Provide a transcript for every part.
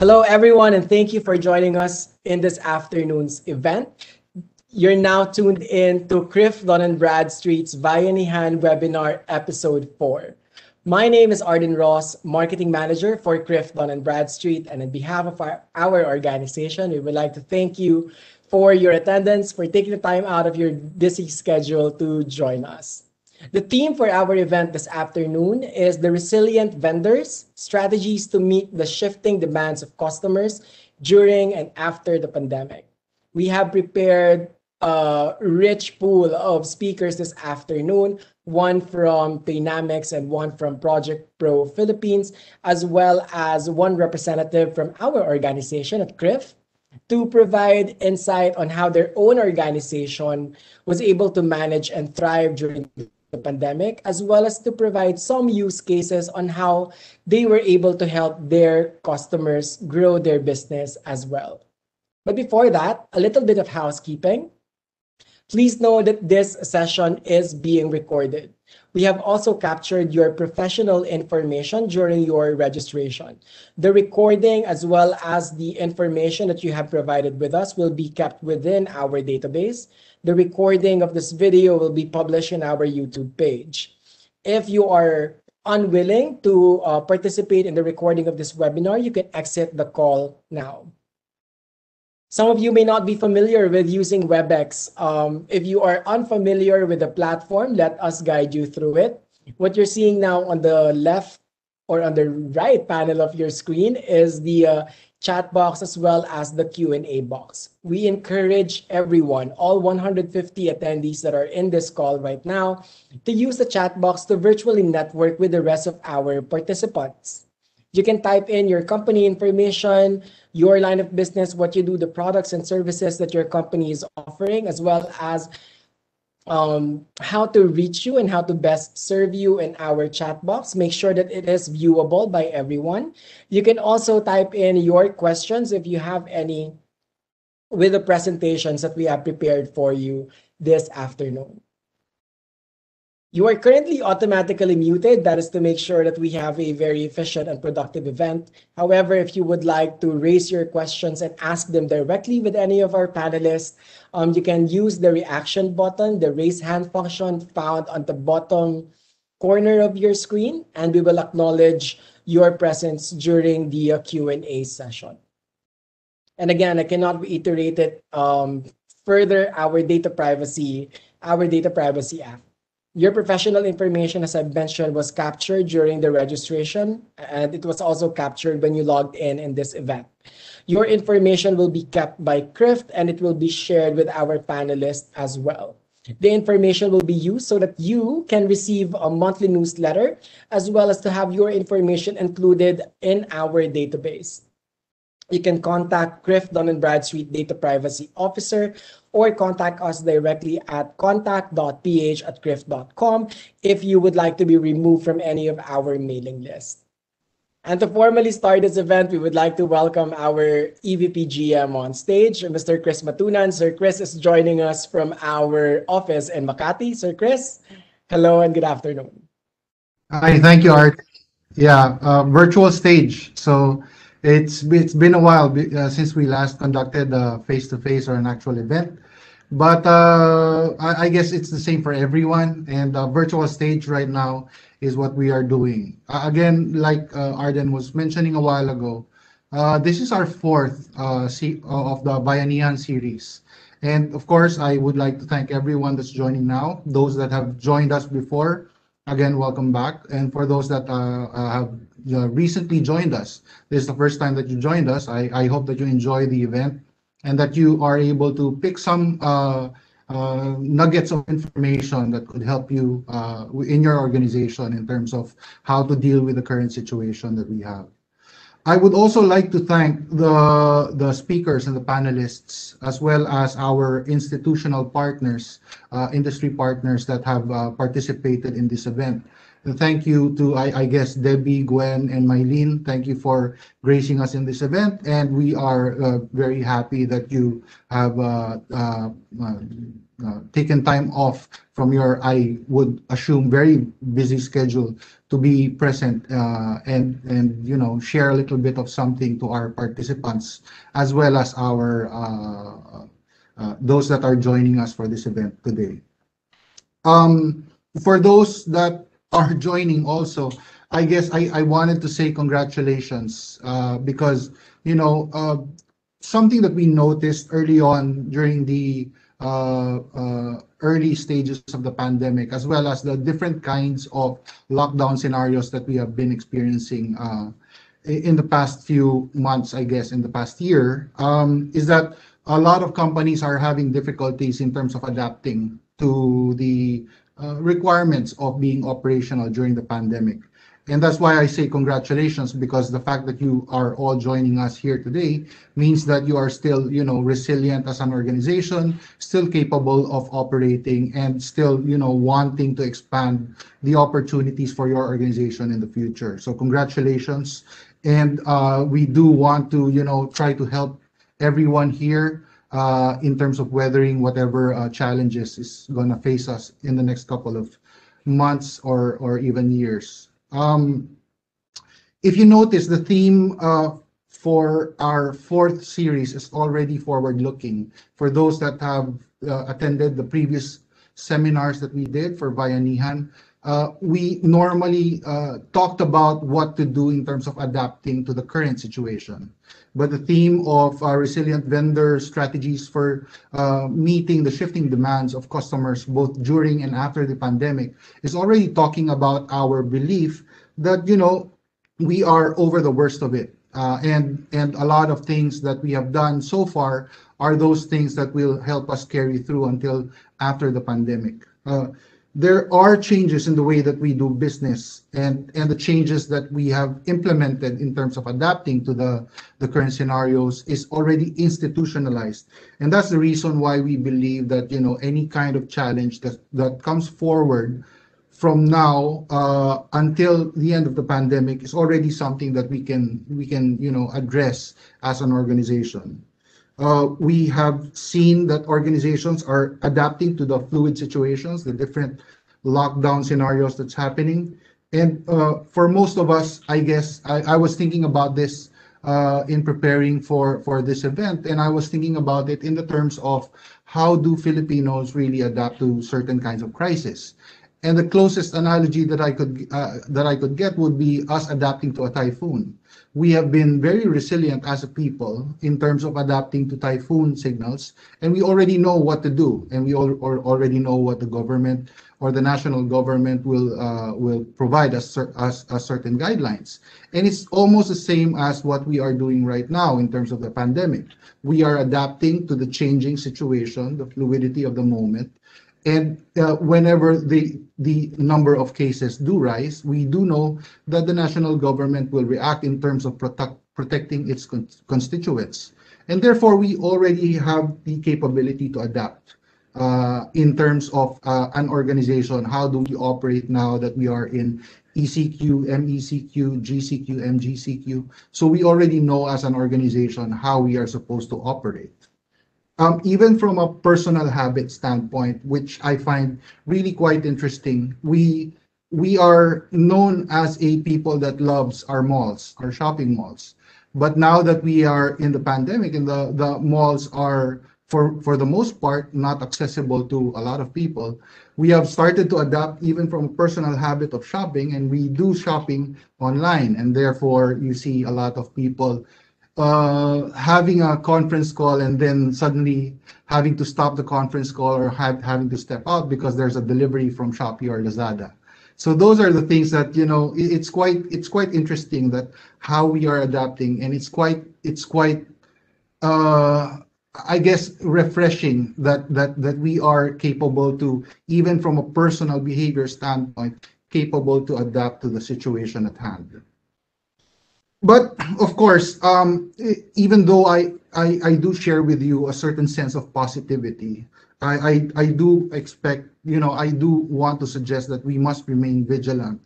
Hello, everyone, and thank you for joining us in this afternoon's event. You're now tuned in to CRIF Dun& Bradstreet's VIA-nihan webinar episode 4. My name is Arden Ross, Marketing Manager for CRIF Dun& Bradstreet, and on behalf of our organization, we would like to thank you for your attendance, for taking the time out of your busy schedule to join us. The theme for our event this afternoon is the resilient vendors, strategies to meet the shifting demands of customers during and after the pandemic. We have prepared a rich pool of speakers this afternoon, one from Paynamics and one from ProjectPro Philippines, as well as one representative from our organization at CRIF, to provide insight on how their own organization was able to manage and thrive during the pandemic, as well as to provide some use cases on how they were able to help their customers grow their business as well. But before that, a little bit of housekeeping. Please know that this session is being recorded. We have also captured your professional information during your registration. The recording, as well as the information that you have provided with us, will be kept within our database. The recording of this video will be published in our YouTube page. If you are unwilling to participate in the recording of this webinar, you can exit the call now. Some of you may not be familiar with using WebEx. If you are unfamiliar with the platform, let us guide you through it. What you're seeing now on the left or on the right panel of your screen is the chat box as well as the Q&A box. We encourage everyone, all 150 attendees that are in this call right now, to use the chat box to virtually network with the rest of our participants. You can type in your company information, your line of business, what you do, the products and services that your company is offering, as well as how to reach you and how to best serve you in our chat box. Make sure that it is viewable by everyone. You can also type in your questions if you have any with the presentations that we have prepared for you this afternoon. You are currently automatically muted. That is to make sure that we have a very efficient and productive event. However, if you would like to raise your questions and ask them directly with any of our panelists, you can use the reaction button, the raise hand function found on the bottom corner of your screen, and we will acknowledge your presence during the Q&A session. And again, I cannot reiterate it further, our data privacy act. Your professional information, as I mentioned, was captured during the registration, and it was also captured when you logged in this event. Your information will be kept by CRIF, and it will be shared with our panelists as well. The information will be used so that you can receive a monthly newsletter, as well as to have your information included in our database. You can contact CRIF Dun & Bradstreet Data Privacy Officer or contact us directly at contact.ph@crif.com if you would like to be removed from any of our mailing lists. And to formally start this event, we would like to welcome our EVP GM on stage, Mr. Chris Matunan. Sir Chris is joining us from our office in Makati. Sir Chris, hello and good afternoon. Hi, thank you, Art. Yeah, virtual stage. So it's been a while since we last conducted a face-to-face or an actual event, but I guess it's the same for everyone. And virtual stage right now is what we are doing. Again, like Arden was mentioning a while ago, this is our fourth of the VIA-nihan series. And of course, I would like to thank everyone that's joining now. Those that have joined us before, again, welcome back. And for those that have recently joined us, this is the first time that you joined us. I hope that you enjoy the event and that you are able to pick some nuggets of information that could help you in your organization in terms of how to deal with the current situation that we have. I would also like to thank the speakers and the panelists, as well as our institutional partners, industry partners that have participated in this event. Thank you to, I guess, Debbie, Gwen, and Mylene. Thank you for gracing us in this event. And we are very happy that you have taken time off from your, I would assume, very busy schedule to be present and share a little bit of something to our participants as well as our those that are joining us for this event today. For those that are joining also, I guess I wanted to say congratulations because, something that we noticed early on during the early stages of the pandemic, as well as the different kinds of lockdown scenarios that we have been experiencing in the past few months, I guess, in the past year, is that a lot of companies are having difficulties in terms of adapting to the requirements of being operational during the pandemic. And that's why I say congratulations, because the fact that you are all joining us here today means that you are still, resilient as an organization, still capable of operating, and still, wanting to expand the opportunities for your organization in the future. So congratulations. And we do want to, try to help everyone here in terms of weathering whatever challenges is going to face us in the next couple of months or even years. If you notice, the theme for our fourth series is already forward-looking. For those that have attended the previous seminars that we did for VIA-nihan, we normally talked about what to do in terms of adapting to the current situation. But the theme of resilient vendor strategies for meeting the shifting demands of customers both during and after the pandemic is already talking about our belief that, we are over the worst of it. And a lot of things that we have done so far are those things that will help us carry through until after the pandemic. There are changes in the way that we do business, and the changes that we have implemented in terms of adapting to the current scenarios is already institutionalized. And that's the reason why we believe that, any kind of challenge that comes forward from now until the end of the pandemic is already something that we can address as an organization. We have seen that organizations are adapting to the fluid situations, the different lockdown scenarios that's happening. And for most of us, I guess, I was thinking about this in preparing for this event, and I was thinking about it in the terms of how do Filipinos really adapt to certain kinds of crisis. And the closest analogy that I could get would be us adapting to a typhoon. We have been very resilient as a people in terms of adapting to typhoon signals, and we already know what to do, and we already know what the government or the national government will provide us certain guidelines. And it's almost the same as what we are doing right now in terms of the pandemic. We are adapting to the changing situation, the fluidity of the moment. And whenever the number of cases do rise, we do know that the national government will react in terms of protecting its constituents. And therefore, we already have the capability to adapt in terms of an organization. How do we operate now that we are in ECQ, MECQ, GCQ, MGCQ? So we already know as an organization how we are supposed to operate. Even from a personal habit standpoint, which I find really quite interesting, we are known as a people that loves our malls, our shopping malls. But now that we are in the pandemic and the malls are, for the most part, not accessible to a lot of people, we have started to adapt even from a personal habit of shopping, and we do shopping online. And therefore, you see a lot of people having a conference call and then suddenly having to stop the conference call or having to step out because there's a delivery from Shopee or Lazada. So those are the things that, it's quite interesting that how we are adapting, and it's quite I guess refreshing that we are capable to, even from a personal behavior standpoint, capable to adapt to the situation at hand. But of course, even though I do share with you a certain sense of positivity, I do expect, I do want to suggest that we must remain vigilant.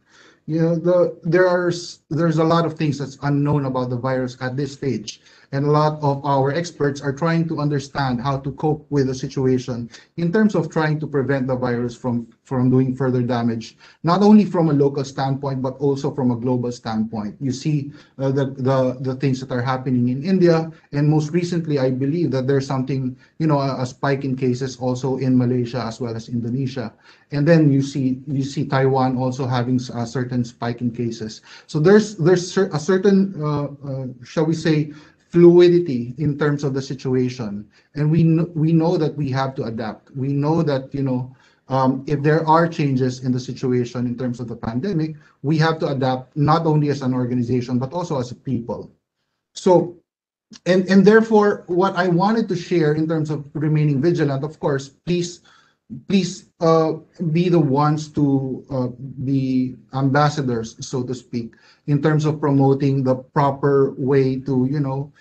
There's a lot of things that's unknown about the virus at this stage, and a lot of our experts are trying to understand how to cope with the situation in terms of trying to prevent the virus from doing further damage, not only from a local standpoint but also from a global standpoint. You see the things that are happening in India, and most recently, I believe that there's something, a spike in cases also in Malaysia as well as Indonesia. And then you see Taiwan also having a certain spike in cases. So there's a certain shall we say fluidity in terms of the situation, and we know that we have to adapt. We know that if there are changes in the situation in terms of the pandemic, we have to adapt not only as an organization but also as a people. So and therefore, what I wanted to share in terms of remaining vigilant, of course, please be the ones to be ambassadors, so to speak, in terms of promoting the proper way to,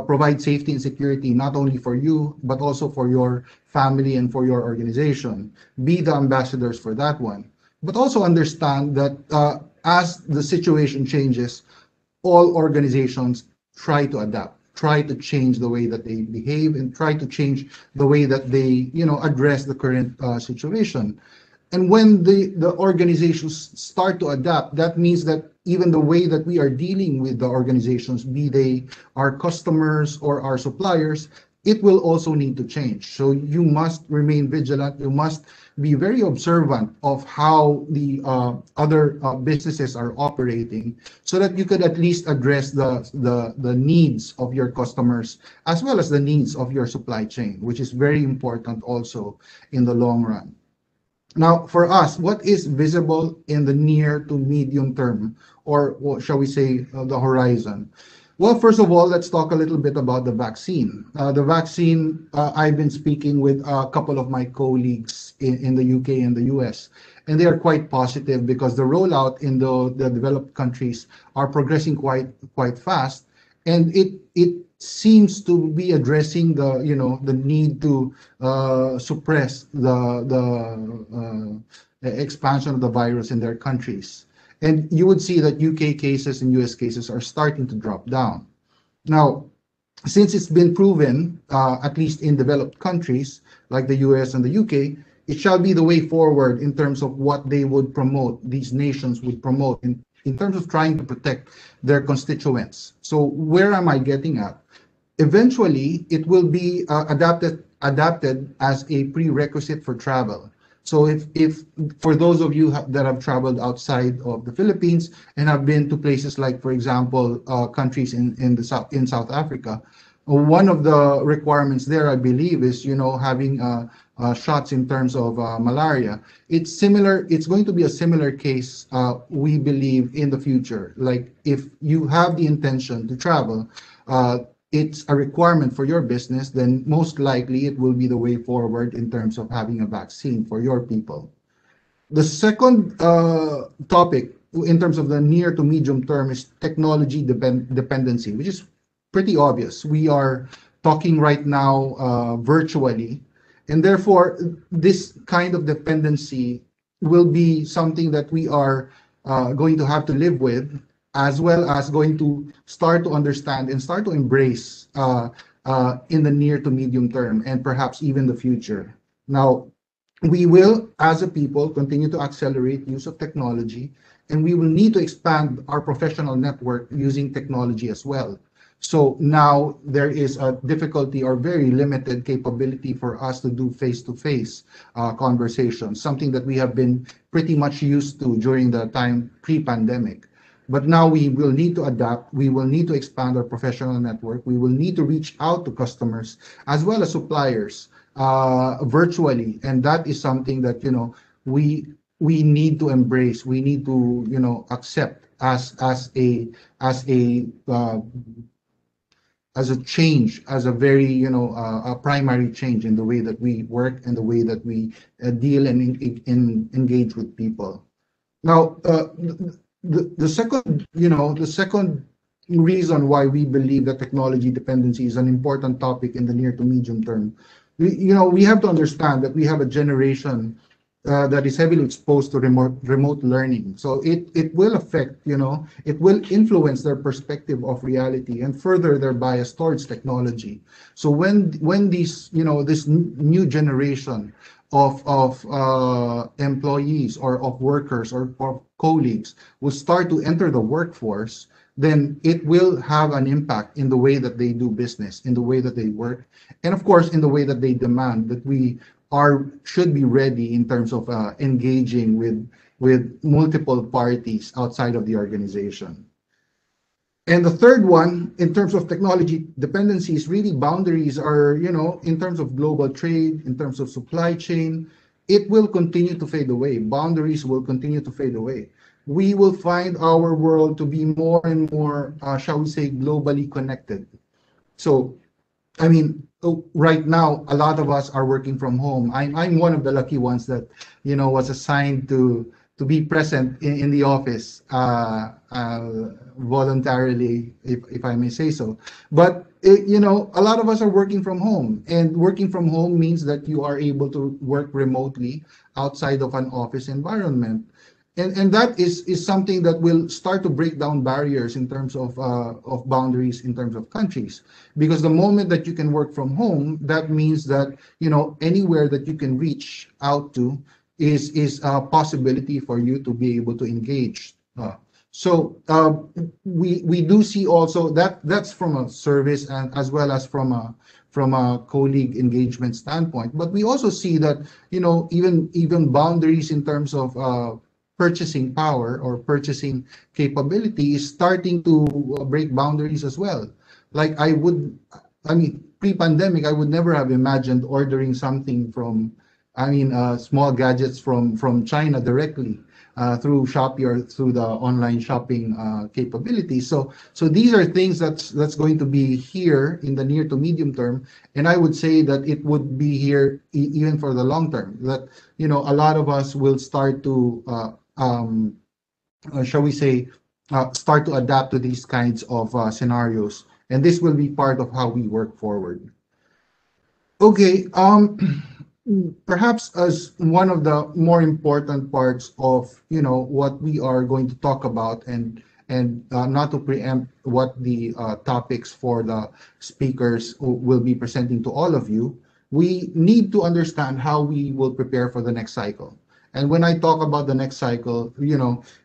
provide safety and security, not only for you, but also for your family and for your organization. Be the ambassadors for that one. But also understand that as the situation changes, all organizations try to adapt, try to change the way that they behave, and try to change the way that they, address the current situation. And when the organizations start to adapt, that means that even the way that we are dealing with the organizations, be they our customers or our suppliers, it will also need to change. So you must remain vigilant. You must be very observant of how the other businesses are operating, so that you could at least address the needs of your customers as well as the needs of your supply chain, which is very important also in the long run. Now, for us, what is visible in the near to medium term, or shall we say the horizon? Well, first of all, let's talk a little bit about the vaccine. The vaccine, I've been speaking with a couple of my colleagues in the UK and the US, and they are quite positive because the rollout in the developed countries are progressing quite fast, and it seems to be addressing the need to suppress the expansion of the virus in their countries. And you would see that UK cases and US cases are starting to drop down. Now, since it's been proven, at least in developed countries like the US and the UK, it shall be the way forward in terms of what they would promote, these nations would promote in terms of trying to protect their constituents. So where am I getting at? Eventually, it will be adapted as a prerequisite for travel. So if for those of you that have traveled outside of the Philippines and have been to places like, for example, countries in South Africa, one of the requirements there, I believe, is having shots in terms of malaria. It's similar. It's going to be a similar case, we believe, in the future. Like if you have the intention to travel, it's a requirement for your business, then most likely it will be the way forward in terms of having a vaccine for your people. The second topic in terms of the near to medium term is technology dependency, which is pretty obvious. We are talking right now virtually, and therefore this kind of dependency will be something that we are going to have to live with, as well as going to start to understand and start to embrace in the near to medium term, and perhaps even the future. Now, we will, as a people, continue to accelerate use of technology, and we will need to expand our professional network using technology as well. So now there is a difficulty or very limited capability for us to do face-to-face conversations, something that we have been pretty much used to during the time pre-pandemic. But now we will need to adapt. We will need to expand our professional network. We will need to reach out to customers as well as suppliers virtually, and that is something that we need to embrace. We need to accept as a change, as a very a primary change in the way that we work and the way that we deal and engage with people. Now, the second reason why we believe that technology dependency is an important topic in the near to medium term we have to understand that we have a generation that is heavily exposed to remote learning. So it will affect, it will influence their perspective of reality and further their bias towards technology. So when these, this new generation of employees or of workers or colleagues will start to enter the workforce, then it will have an impact in the way that they do business, in the way that they work, and of course in the way that they demand that we are should be ready in terms of engaging with multiple parties outside of the organization. And the third one, in terms of technology dependencies, really boundaries are, in terms of global trade, in terms of supply chain, it will continue to fade away. Boundaries will continue to fade away. We will find our world to be more and more, shall we say, globally connected. So I mean, right now, a lot of us are working from home. I'm one of the lucky ones that, was assigned to be present in the office voluntarily, if I may say so. But a lot of us are working from home, and working from home means that you are able to work remotely outside of an office environment. And that is something that will start to break down barriers in terms of boundaries in terms of countries, because the moment that you can work from home, that means that anywhere that you can reach out to is a possibility for you to be able to engage. We do see also that that's from a service and as well as from a colleague engagement standpoint. But we also see that even boundaries in terms of purchasing power or purchasing capability is starting to break boundaries as well. Like pre-pandemic, I would never have imagined ordering something from, small gadgets from China directly through Shopee or through the online shopping capabilities. So these are things that's going to be here in the near to medium term, and I would say that it would be here even for the long term. That a lot of us will start to shall we say, start to adapt to these kinds of scenarios, and this will be part of how we work forward. Okay, perhaps as one of the more important parts of what we are going to talk about, and not to preempt what the topics for the speakers will be presenting to all of you, we need to understand how we will prepare for the next cycle. And when I talk about the next cycle,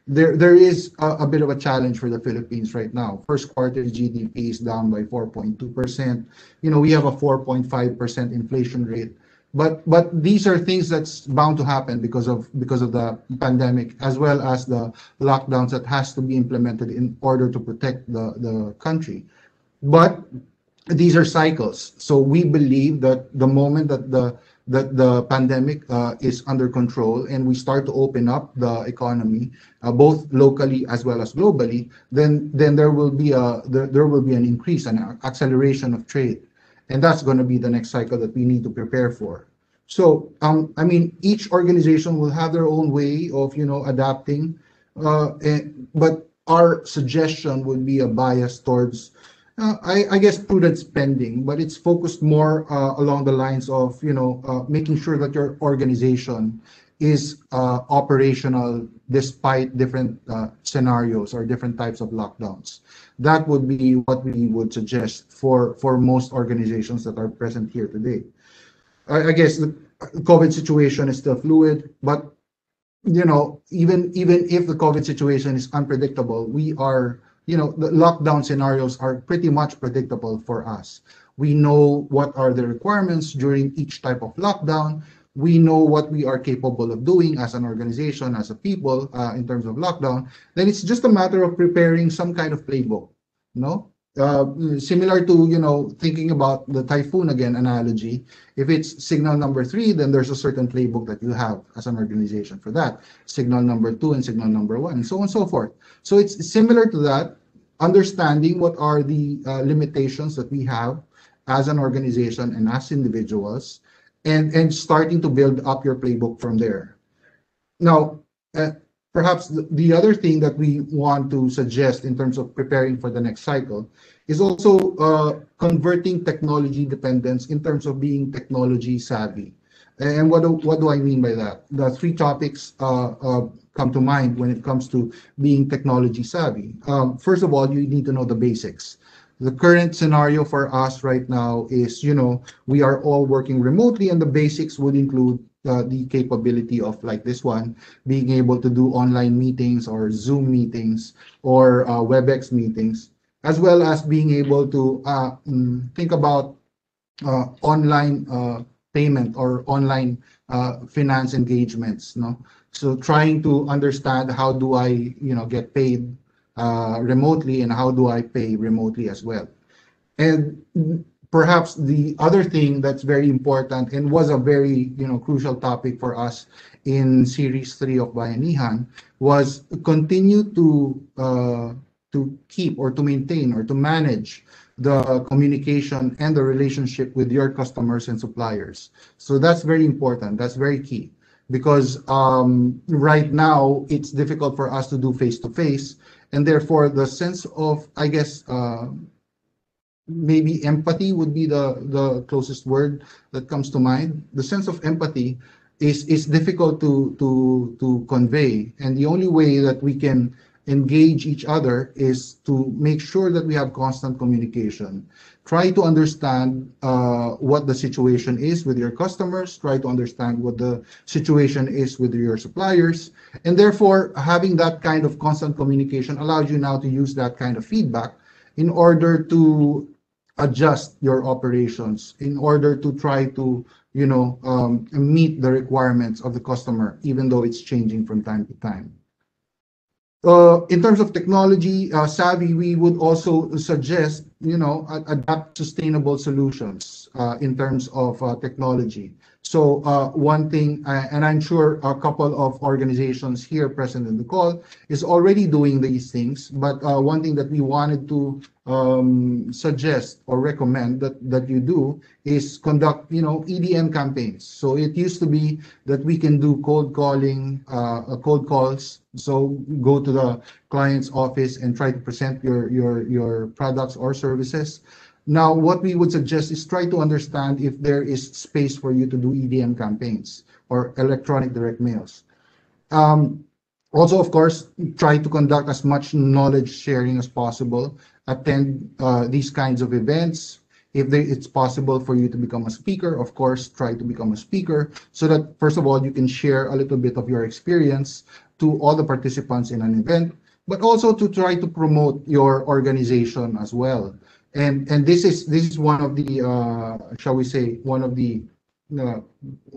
there is a bit of a challenge for the Philippines right now. First quarter GDP is down by 4.2%. We have a 4.5% inflation rate. But these are things that's bound to happen because of the pandemic, as well as the lockdowns that has to be implemented in order to protect the country. But these are cycles. So we believe that the moment that the pandemic is under control and we start to open up the economy, both locally as well as globally, then there will be an increase, an acceleration of trade, and that's going to be the next cycle that we need to prepare for. So each organization will have their own way of adapting, but our suggestion would be a bias towards I guess prudent spending, but it's focused more along the lines of making sure that your organization is operational despite different scenarios or different types of lockdowns. That would be what we would suggest for most organizations that are present here today. I guess the COVID situation is still fluid, but even if the COVID situation is unpredictable, we are the lockdown scenarios are pretty much predictable for us. We know what are the requirements during each type of lockdown. We know what we are capable of doing as an organization, as a people, in terms of lockdown. Then it's just a matter of preparing some kind of playbook, similar to thinking about the typhoon again analogy. If it's signal number 3, then there's a certain playbook that you have as an organization for that. Signal number 2 and signal number 1, and so on and so forth. So it's similar to that, understanding what are the limitations that we have as an organization and as individuals, and starting to build up your playbook from there. Now, perhaps the other thing that we want to suggest in terms of preparing for the next cycle is also converting technology dependence in terms of being technology savvy. And what do I mean by that? The three topics come to mind when it comes to being technology savvy. First of all, you need to know the basics. The current scenario for us right now is, we are all working remotely, and the basics would include the capability of, like this one, being able to do online meetings or Zoom meetings or WebEx meetings, as well as being able to think about online payment or online finance engagements. No, so trying to understand how do I, get paid remotely, and how do I pay remotely as well. And perhaps the other thing that's very important and was a very, crucial topic for us in series 3 of VIA-nihan was continue to keep or to maintain or to manage the communication and the relationship with your customers and suppliers. So that's very important. That's very key, because right now it's difficult for us to do face to face, and therefore the sense of, I guess, maybe empathy would be the closest word that comes to mind. The sense of empathy is difficult to convey, and the only way that we can engage each other is to make sure that we have constant communication. Try to understand what the situation is with your customers. Try to understand what the situation is with your suppliers, and therefore having that kind of constant communication allows you now to use that kind of feedback in order to adjust your operations, in order to try to meet the requirements of the customer, even though it's changing from time to time. In terms of technology savvy, we would also suggest, adapt sustainable solutions in terms of technology. So one thing, and I'm sure a couple of organizations here present in the call is already doing these things, but one thing that we wanted to suggest or recommend that you do is conduct, EDM campaigns. So it used to be that we can do cold calling, cold calls. So go to the client's office and try to present your products or services. Now, what we would suggest is try to understand if there is space for you to do EDM campaigns or electronic direct mails. Also, of course, try to conduct as much knowledge sharing as possible. Attend these kinds of events. If it's possible for you to become a speaker, of course, try to become a speaker, so that, first of all, you can share a little bit of your experience to all the participants in an event, but also to try to promote your organization as well. And this is one of the shall we say, one of the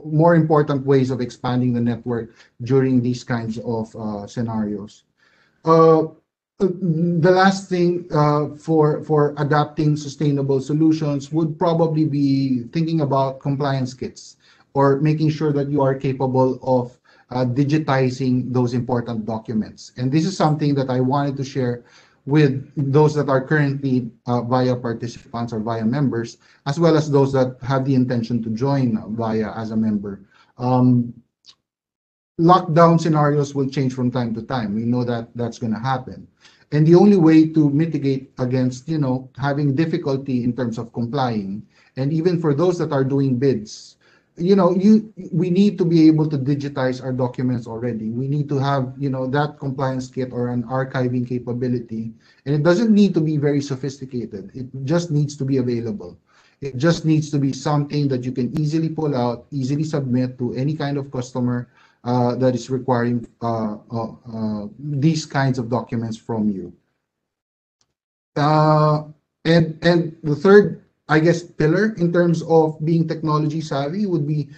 more important ways of expanding the network during these kinds of scenarios. The last thing for adapting sustainable solutions would probably be thinking about compliance kits, or making sure that you are capable of digitizing those important documents. And this is something that I wanted to share with those that are currently VIA participants or VIA members, as well as those that have the intention to join VIA as a member. Lockdown scenarios will change from time to time. We know that that's going to happen. And the only way to mitigate against, having difficulty in terms of complying, and even for those that are doing bids, we need to be able to digitize our documents already. We need to have, that compliance kit or an archiving capability. And it doesn't need to be very sophisticated. It just needs to be available. It just needs to be something that you can easily pull out, easily submit to any kind of customer that is requiring these kinds of documents from you. And the third, I guess, pillar in terms of being technology savvy would be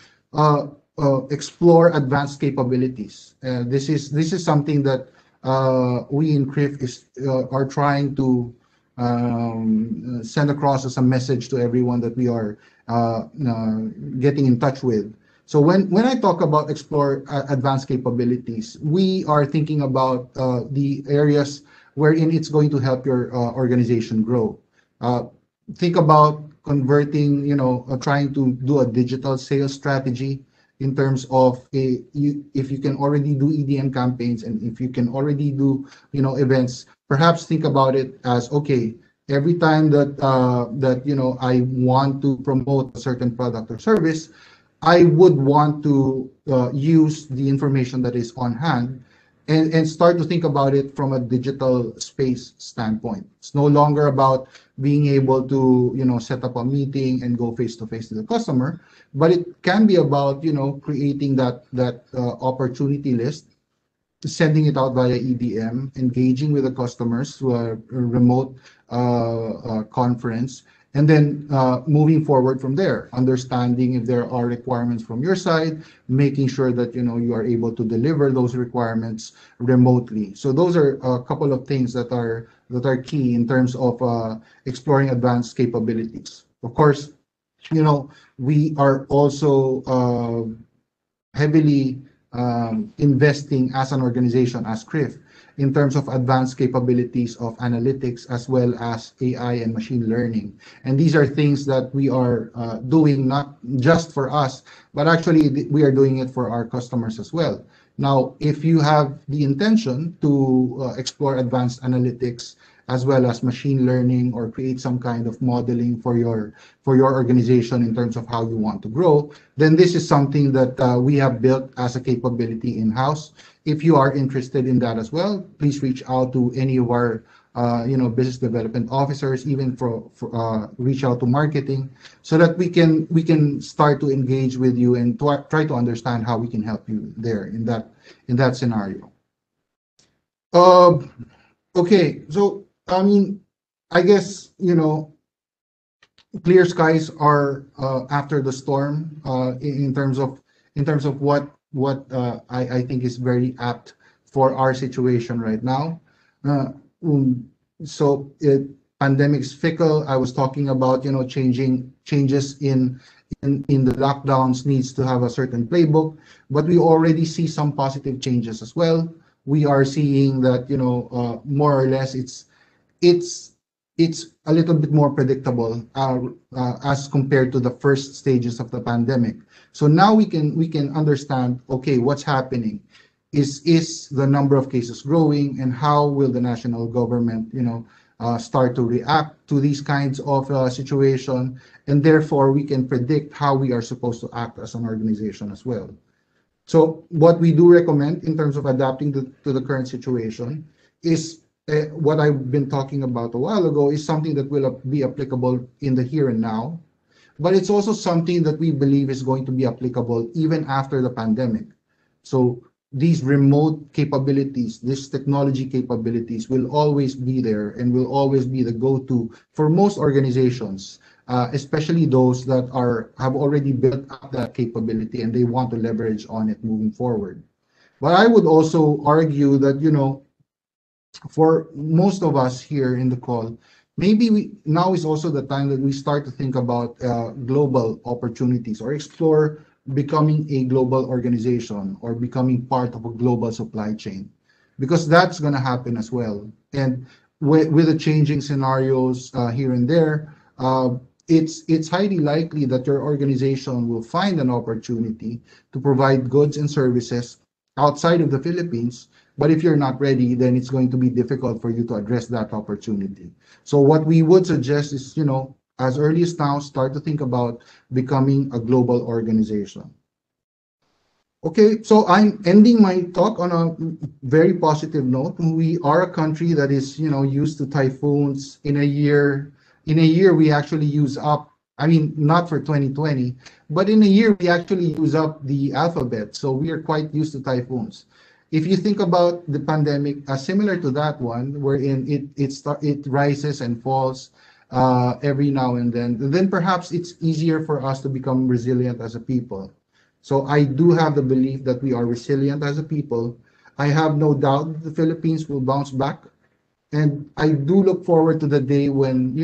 explore advanced capabilities. This is something that we in CRIF are trying to send across as a message to everyone that we are getting in touch with. So when I talk about explore advanced capabilities, we are thinking about the areas wherein it's going to help your organization grow. Think about converting, trying to do a digital sales strategy. in terms of if you can already do EDM campaigns and if you can already do events, perhaps think about it as, okay, every time that I want to promote a certain product or service, I would want to use the information that is on hand and start to think about it from a digital space standpoint. It's no longer about being able to, set up a meeting and go face to face to the customer, but it can be about, creating that opportunity list, sending it out via EDM, engaging with the customers through a remote conference, and then moving forward from there, understanding if there are requirements from your side, making sure that you are able to deliver those requirements remotely. So those are a couple of things that are key in terms of exploring advanced capabilities. Of course, we are also heavily investing as an organization, as CRIF, in terms of advanced capabilities of analytics as well as AI and machine learning. And these are things that we are doing not just for us, but actually we are doing it for our customers as well. Now, if you have the intention to explore advanced analytics as well as machine learning or create some kind of modeling for your organization in terms of how you want to grow, then this is something that we have built as a capability in-house. If you are interested in that as well, please reach out to any of our business development officers, even for reach out to marketing, so that we can start to engage with you and try to understand how we can help you there in that scenario. Okay, so I mean, I guess clear skies are after the storm in terms of what I think is very apt for our situation right now. Uh, so pandemic's fickle. I was talking about changes in the lockdowns needs to have a certain playbook, but we already see some positive changes as well. We are seeing that more or less it's a little bit more predictable as compared to the first stages of the pandemic. So now we can understand, okay, what's happening. Is the number of cases growing, and how will the national government start to react to these kinds of situation, and therefore we can predict how we are supposed to act as an organization as well. So what we do recommend in terms of adapting to the current situation is what I've been talking about a while ago, is something that will be applicable in the here and now, but it's also something that we believe is going to be applicable even after the pandemic. So these remote capabilities, these technology capabilities will always be there and will always be the go-to for most organizations, especially those that have already built up that capability and they want to leverage on it moving forward. But I would also argue that, for most of us here in the call, maybe now is also the time that we start to think about global opportunities, or explore becoming a global organization or becoming part of a global supply chain, because that's going to happen as well. And with the changing scenarios here and there, it's highly likely that your organization will find an opportunity to provide goods and services outside of the Philippines. But if you're not ready, then it's going to be difficult for you to address that opportunity. So what we would suggest is, as early as now, start to think about becoming a global organization. Okay, so I'm ending my talk on a very positive note. We are a country that is, used to typhoons. In a year, we actually use up, I mean, not for 2020, but in a year, we actually use up the alphabet. So we are quite used to typhoons. If you think about the pandemic, similar to that one, wherein it rises and falls every now and then perhaps it's easier for us to become resilient as a people. So I do have the belief that we are resilient as a people. I have no doubt that the Philippines will bounce back. And I do look forward to the day when,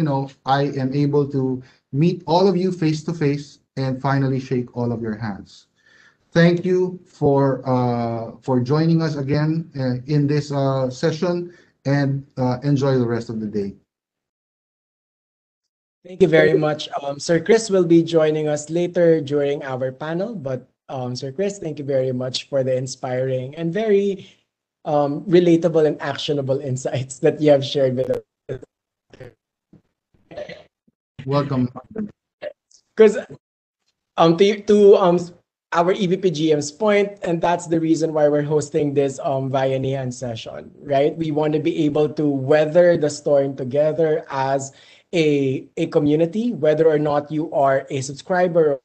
I am able to meet all of you face to face and finally shake all of your hands. Thank you for joining us again in this session, and enjoy the rest of the day. Thank you very much. Sir Chris will be joining us later during our panel, but Sir Chris. Thank you very much for the inspiring and very relatable and actionable insights that you have shared with us. Welcome. Because to our EVP point, and that's the reason why we're hosting this VIA-nihan session, right? We want to be able to weather the storm together as a community, whether or not you are a subscriber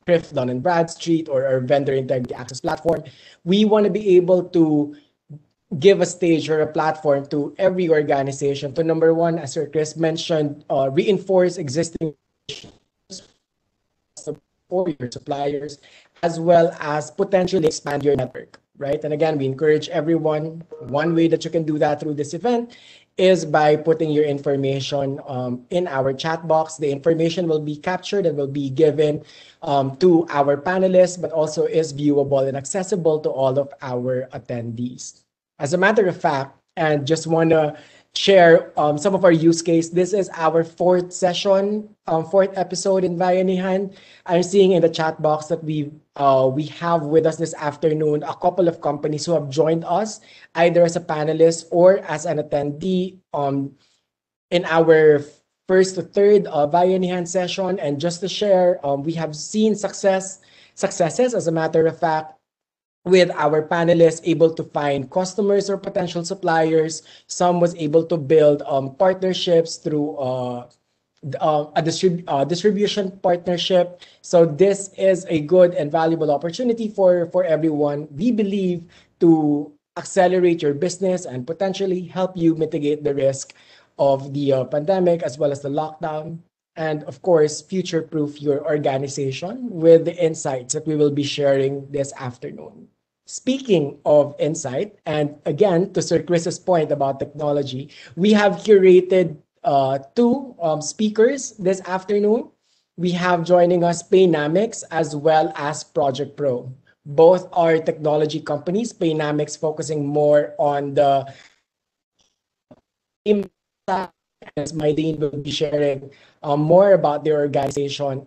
CRIF Dun and Bradstreet or vendor integrity access platform. We want to be able to give a stage or a platform to every organization to, number one, as Sir Chris mentioned, reinforce existing for your suppliers, as well as potentially expand your network, right? And again, we encourage everyone. One way that you can do that through this event is by putting your information in our chat box. The information will be captured and will be given to our panelists, but also is viewable and accessible to all of our attendees. As a matter of fact, and just want to share some of our use case. This is our fourth session, fourth episode in VIA-nihan. I'm seeing in the chat box that we have with us this afternoon a couple of companies who have joined us either as a panelist or as an attendee in our first to third VIA-nihan session. And just to share, we have seen successes, as a matter of fact, with our panelists able to find customers or potential suppliers. Some was able to build partnerships through a distribution partnership. So this is a good and valuable opportunity for everyone, we believe, to accelerate your business and potentially help you mitigate the risk of the pandemic as well as the lockdown. And of course, future-proof your organization with the insights that we will be sharing this afternoon. Speaking of insight, and again, to Sir Chris's point about technology, we have curated two speakers this afternoon. We have joining us Paynamics as well as ProjectPro. Both are technology companies. Paynamics focusing more on the as Mylene will be sharing more about their organization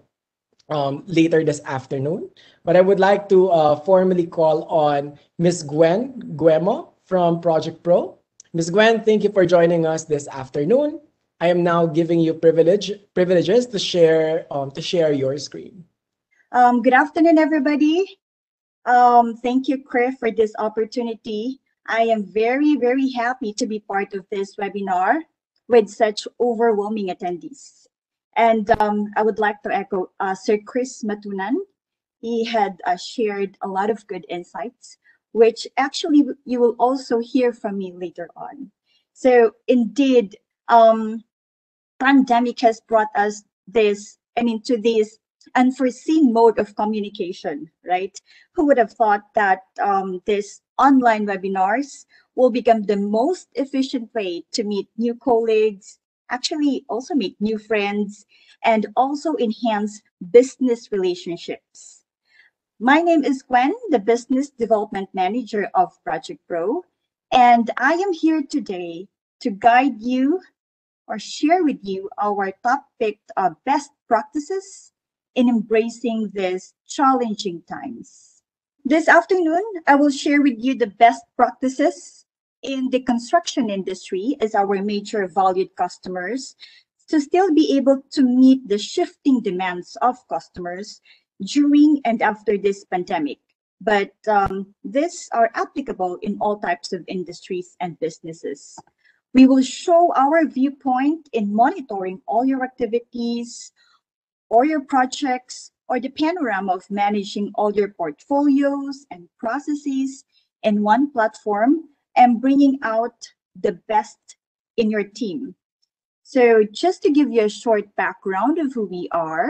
later this afternoon. But I would like to formally call on Ms. Gwen Guemo from ProjectPro. Ms. Gwen, thank you for joining us this afternoon. I am now giving you privileges to share your screen. Good afternoon, everybody. Thank you, CRIF, for this opportunity. I am very, very happy to be part of this webinar with such overwhelming attendees. And I would like to echo Sir Chris Matunan. He had shared a lot of good insights, which actually you will also hear from me later on. So indeed, pandemic has brought us to this unforeseen mode of communication, right? Who would have thought that this online webinars will become the most efficient way to meet new colleagues, actually also make new friends, and also enhance business relationships. My name is Gwen, the Business Development Manager of ProjectPro, and I am here today to guide you or share with you our top-picked best practices in embracing these challenging times. This afternoon, I will share with you the best practices in the construction industry as our major valued customers to still be able to meet the shifting demands of customers during and after this pandemic. But these are applicable in all types of industries and businesses. We will show our viewpoint in monitoring all your activities or your projects or the panorama of managing all your portfolios and processes in one platform and bringing out the best in your team. So just to give you a short background of who we are,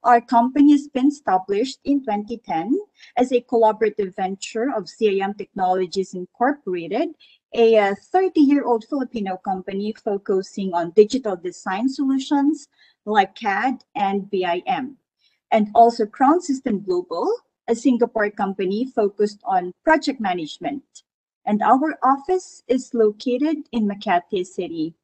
our company has been established in 2010 as a collaborative venture of CRIF Technologies Incorporated, a 30-year-old Filipino company focusing on digital design solutions like CAD and BIM. And also Crown System Global, a Singapore company focused on project management. And our office is located in Makati City.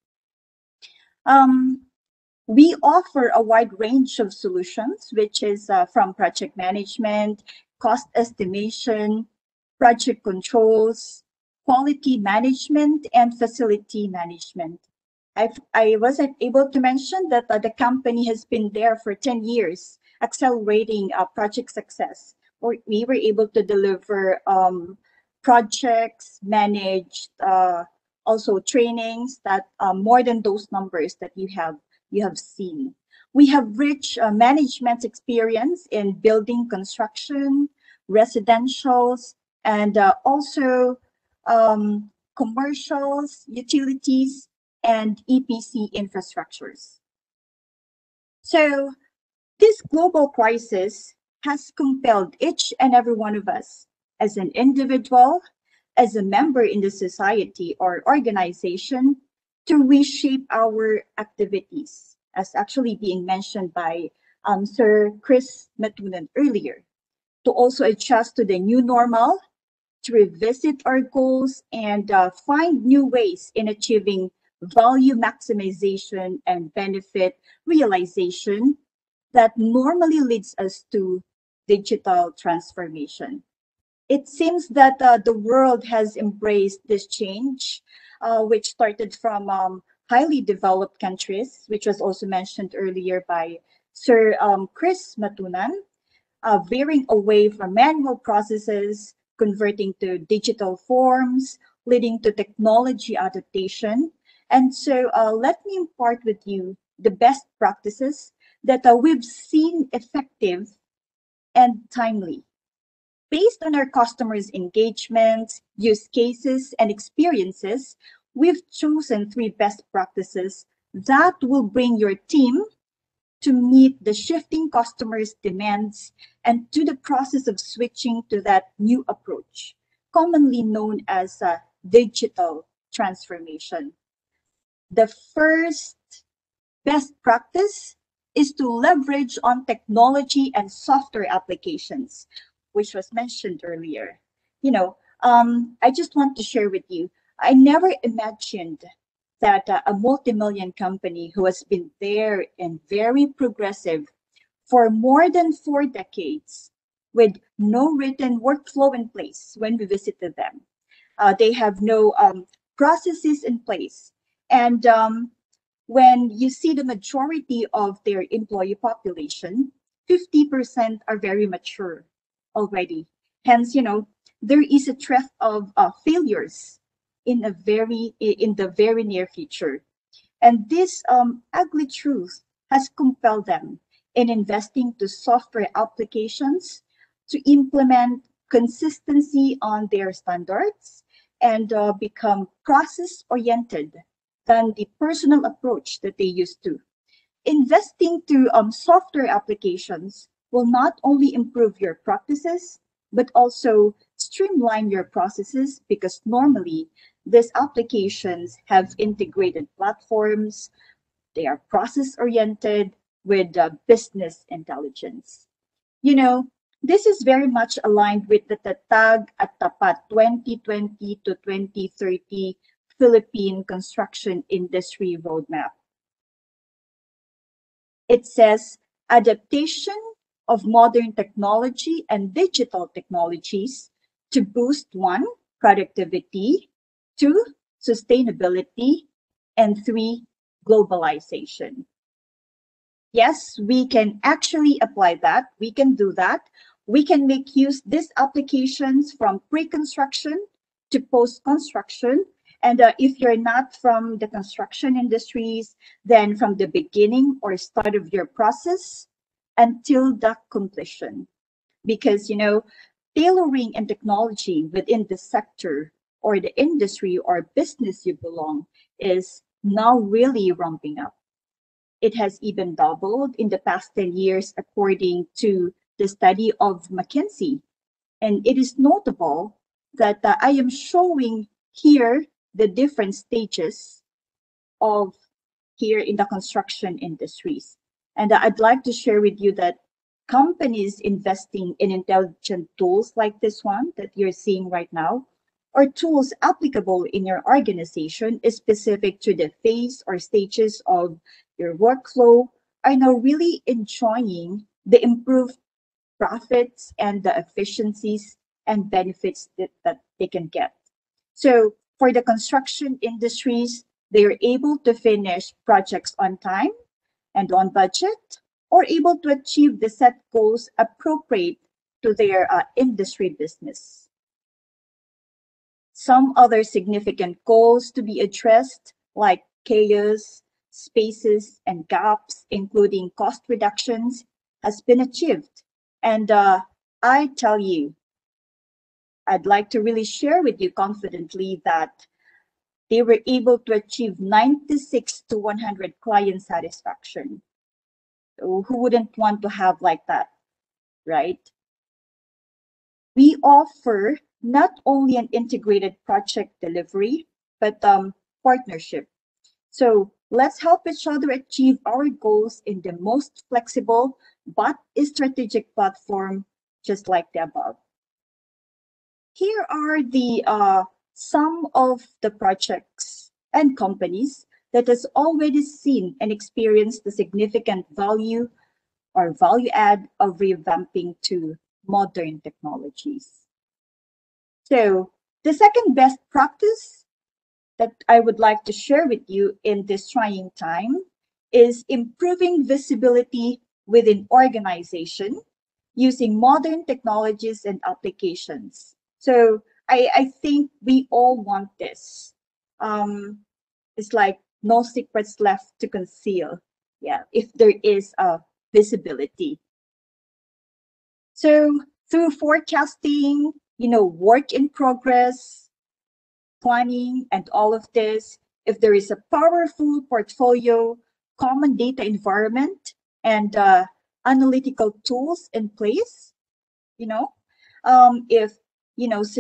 We offer a wide range of solutions, which is from project management, cost estimation, project controls, quality management, and facility management. I wasn't able to mention that the company has been there for 10 years, accelerating project success. We were able to deliver projects, managed also trainings that more than those numbers that you have seen. We have rich management experience in building construction, residentials, and also commercials, utilities, and EPC infrastructures. So this global crisis has compelled each and every one of us as an individual, as a member in the society or organization, to reshape our activities, as actually being mentioned by Sir Chris Matunan earlier, to also adjust to the new normal, to revisit our goals, and find new ways in achieving value maximization and benefit realization that normally leads us to digital transformation. It seems that the world has embraced this change, which started from highly developed countries, which was also mentioned earlier by Sir Chris Matunan, veering away from manual processes, converting to digital forms, leading to technology adaptation. And so let me impart with you the best practices that we've seen effective and timely. Based on our customers' engagement, use cases, and experiences, we've chosen 3 best practices that will bring your team to meet the shifting customers' demands and to the process of switching to that new approach, commonly known as digital transformation. The first best practice is to leverage on technology and software applications, which was mentioned earlier. I just want to share with you, I never imagined that a multi-million company who has been there and very progressive for more than 4 decades with no written workflow in place when we visited them. They have no processes in place. And when you see the majority of their employee population, 50% are very mature already. Hence, there is a threat of failures in the very near future. And this ugly truth has compelled them in investing to software applications to implement consistency on their standards and become process oriented than the personal approach that they used to. Investing to software applications will not only improve your practices, but also streamline your processes because normally these applications have integrated platforms, they are process oriented with business intelligence. This is very much aligned with the Tatag at Tapat 2020 to 2030 Philippine Construction Industry Roadmap. It says adaptation of modern technology and digital technologies to boost 1, productivity, 2, sustainability, and 3, globalization. Yes, we can actually apply that. We can do that. We can make use these applications from pre-construction to post-construction. And if you're not from the construction industries, then from the beginning or start of your process until the completion. Because, tailoring and technology within the sector or the industry or business you belong is now really ramping up. It has even doubled in the past 10 years, according to the study of McKinsey. And it is notable that I am showing here the different stages of here in the construction industries. And I'd like to share with you that companies investing in intelligent tools like this one that you're seeing right now or tools applicable in your organization is specific to the phase or stages of your workflow are now really enjoying the improved profits and the efficiencies and benefits that they can get. So for the construction industries, they are able to finish projects on time and on budget, or able to achieve the set goals appropriate to their industry business. Some other significant goals to be addressed, like chaos, spaces, and gaps, including cost reductions, has been achieved. And I tell you, I'd like to really share with you confidently that they were able to achieve 96 to 100 client satisfaction. So who wouldn't want to have like that, right? We offer not only an integrated project delivery, but partnership. So let's help each other achieve our goals in the most flexible but strategic platform, just like the above. Here are the some of the projects and companies that has already seen and experienced the significant value or value add of revamping to modern technologies. So the second best practice that I would like to share with you in this trying time is improving visibility within organization using modern technologies and applications. So I think we all want this. It's like no secrets left to conceal. Yeah, if there is a visibility. So through forecasting, work in progress, planning, and all of this, if there is a powerful portfolio, common data environment, and analytical tools in place, if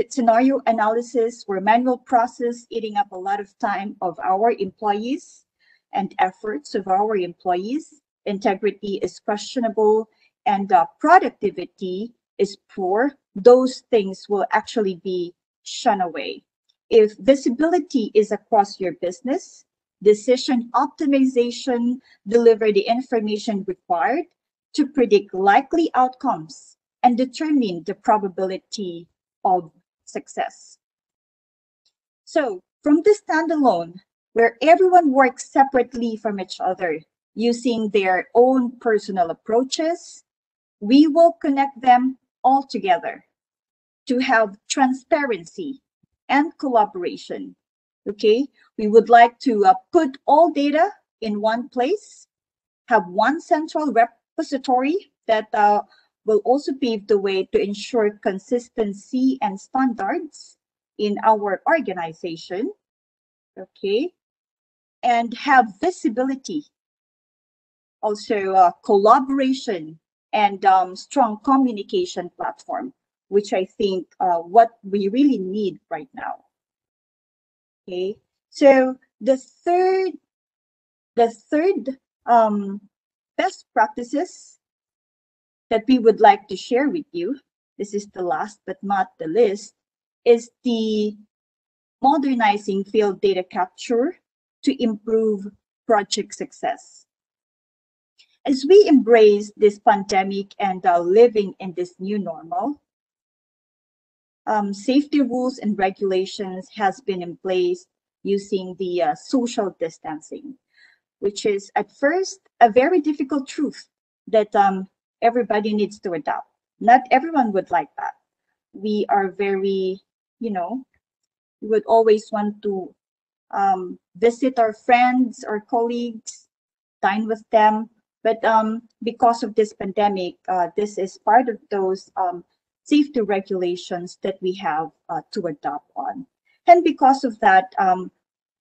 scenario analysis or manual process eating up a lot of time of our employees and efforts of our employees, integrity is questionable, and productivity is poor, those things will actually be shunned away. If visibility is across your business, decision optimization deliver the information required to predict likely outcomes and determine the probability of success. So from the standalone, where everyone works separately from each other using their own personal approaches, we will connect them all together to have transparency and collaboration. Okay, we would like to put all data in one place, have one central repository that will also pave the way to ensure consistency and standards in our organization. Okay, and have visibility, also collaboration and strong communication platform, which I think what we really need right now. Okay, so the third best practices that we would like to share with you, this is the last but not the least, is the modernizing field data capture to improve project success. As we embrace this pandemic and living in this new normal, safety rules and regulations has been in place using the social distancing, which is at first a very difficult truth that everybody needs to adopt. Not everyone would like that. We are very, we would always want to visit our friends or colleagues, dine with them. But because of this pandemic, this is part of those safety regulations that we have to adopt on. And because of that,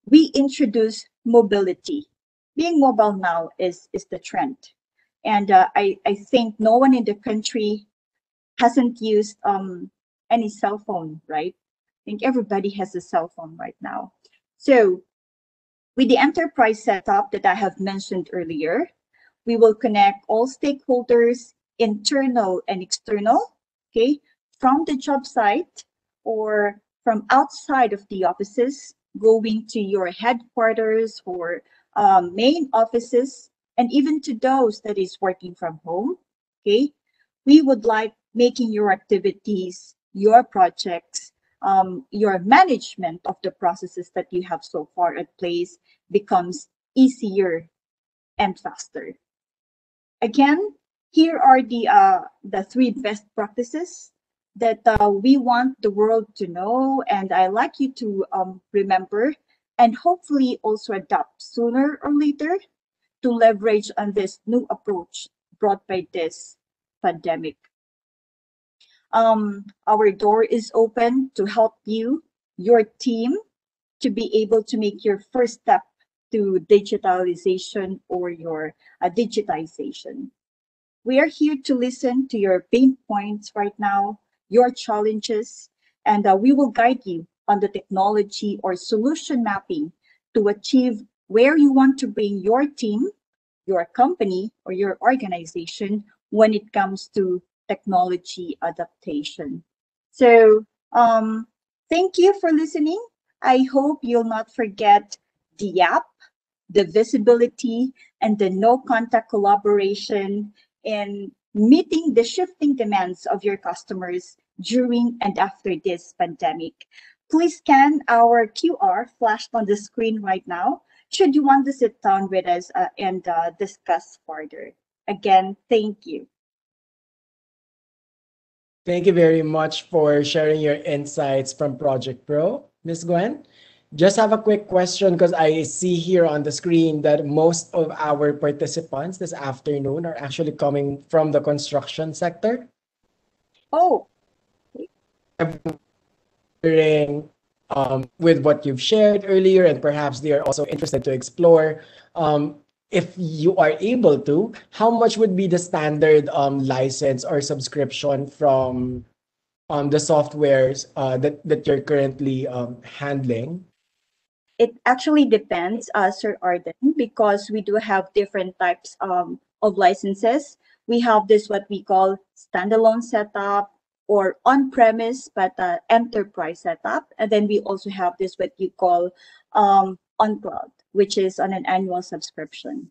we introduce mobility. Being mobile now is the trend. And I think no one in the country hasn't used any cell phone, right? I think everybody has a cell phone right now. So with the enterprise setup that I have mentioned earlier, we will connect all stakeholders, internal and external, okay, from the job site or from outside of the offices, going to your headquarters or main offices, and even to those that is working from home. Okay, we would like making your activities, your projects, your management of the processes that you have so far at place becomes easier and faster. Again, here are the three best practices that we want the world to know, and I like you to remember and hopefully also adopt sooner or later to leverage on this new approach brought by this pandemic. Our door is open to help you, your team, to be able to make your first step to digitalization or your digitization. We are here to listen to your pain points right now, your challenges, and we will guide you on the technology or solution mapping to achieve where you want to bring your team, your company, or your organization when it comes to technology adaptation. So, thank you for listening. I hope you'll not forget the app, the visibility, and the no contact collaboration in meeting the shifting demands of your customers during and after this pandemic. Please scan our QR flashed on the screen right now should you want to sit down with us and discuss further. Again, thank you. Thank you very much for sharing your insights from Project Pro, Ms. Gwen. Just have a quick question because I see here on the screen that most of our participants this afternoon are actually coming from the construction sector. Oh, With what you've shared earlier, and perhaps they are also interested to explore. If you are able to, how much would be the standard license or subscription from the softwares that you're currently handling? it actually depends, Sir Arden, because we do have different types of licenses. We have this what we call standalone setup or on-premise, but enterprise setup. And then we also have this what you call on-cloud, which is on an annual subscription.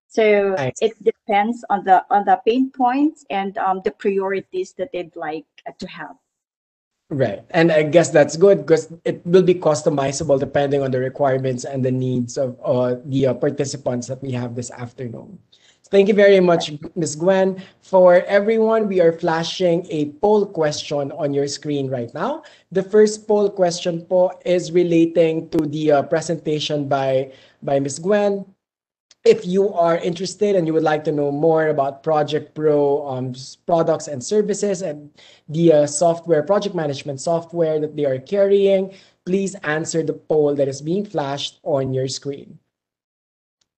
So I it depends on the pain points and the priorities that they'd like to have. Right. And I guess that's good because it will be customizable depending on the requirements and the needs of the participants that we have this afternoon. Thank you very much, Ms. Gwen. For everyone, we are flashing a poll question on your screen right now. The first poll question po is relating to the presentation by Ms. Gwen. If you are interested and you would like to know more about Project Pro products and services and the software, project management software that they are carrying, please answer the poll that is being flashed on your screen.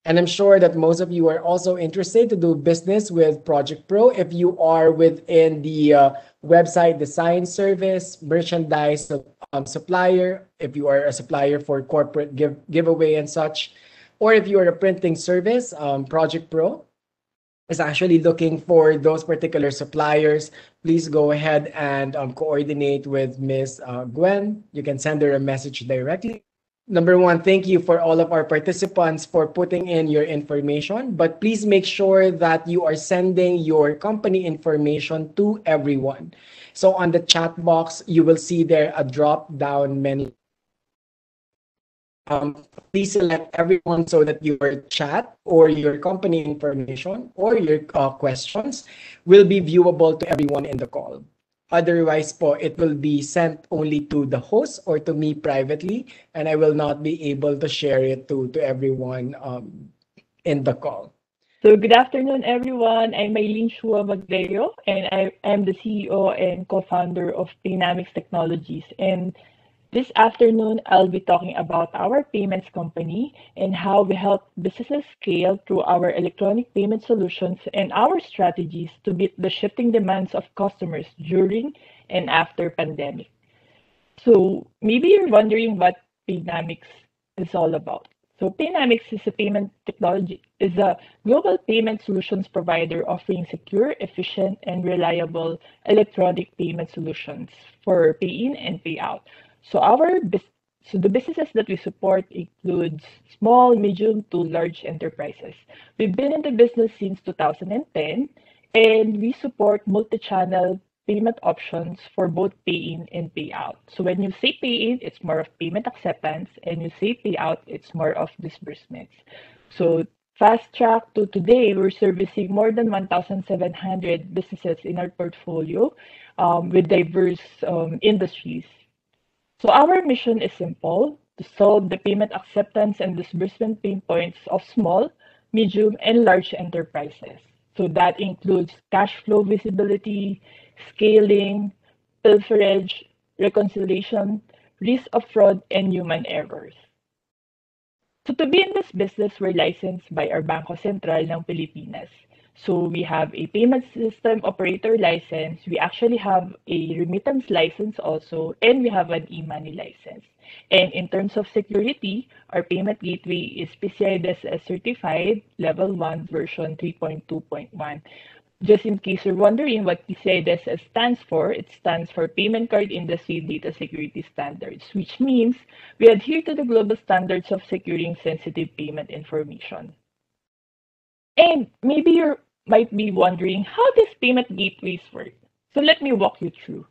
And I'm sure that most of you are also interested to do business with Project Pro. If you are within the website design service, merchandise supplier, if you are a supplier for corporate giveaway and such, or if you are a printing service, Project Pro is actually looking for those particular suppliers. Please go ahead and coordinate with Ms. Gwen. You can send her a message directly. Number one, thank you for all of our participants for putting in your information, but please make sure that you are sending your company information to everyone. So on the chat box, you will see there a drop-down menu. Please select everyone so that your chat or your company information or your questions will be viewable to everyone in the call. Otherwise po, it will be sent only to the host or to me privately, and I will not be able to share it to everyone in the call. So good afternoon, everyone. I'm Maylene Shua Magdeo, and I am the CEO and co-founder of Paynamics Technologies. And this afternoon, I'll be talking about our payments company and how we help businesses scale through our electronic payment solutions and our strategies to meet the shifting demands of customers during and after pandemic. So maybe you're wondering what Paynamics is all about. So Paynamics is a global payment solutions provider offering secure, efficient, and reliable electronic payment solutions for pay-in and pay-out. So so the businesses that we support includes small, medium to large enterprises. We've been in the business since 2010, and we support multi-channel payment options for both pay-in and pay-out. So when you say pay-in, it's more of payment acceptance, and you say pay-out, it's more of disbursements. So fast track to today, we're servicing more than 1,700 businesses in our portfolio with diverse industries. So our mission is simple: to solve the payment acceptance and disbursement pain points of small, medium, and large enterprises. So that includes cash flow visibility, scaling, pilferage, reconciliation, risk of fraud, and human errors. So to be in this business, we're licensed by our Bangko Sentral ng Pilipinas. So we have a payment system operator license, we actually have a remittance license also, and we have an e-money license. And in terms of security, our payment gateway is PCI DSS certified level 1 version 3.2.1. Just in case you're wondering what PCI DSS stands for, it stands for Payment Card Industry Data Security Standards, which means we adhere to the global standards of securing sensitive payment information. And maybe you might be wondering how these payment gateways work. So let me walk you through.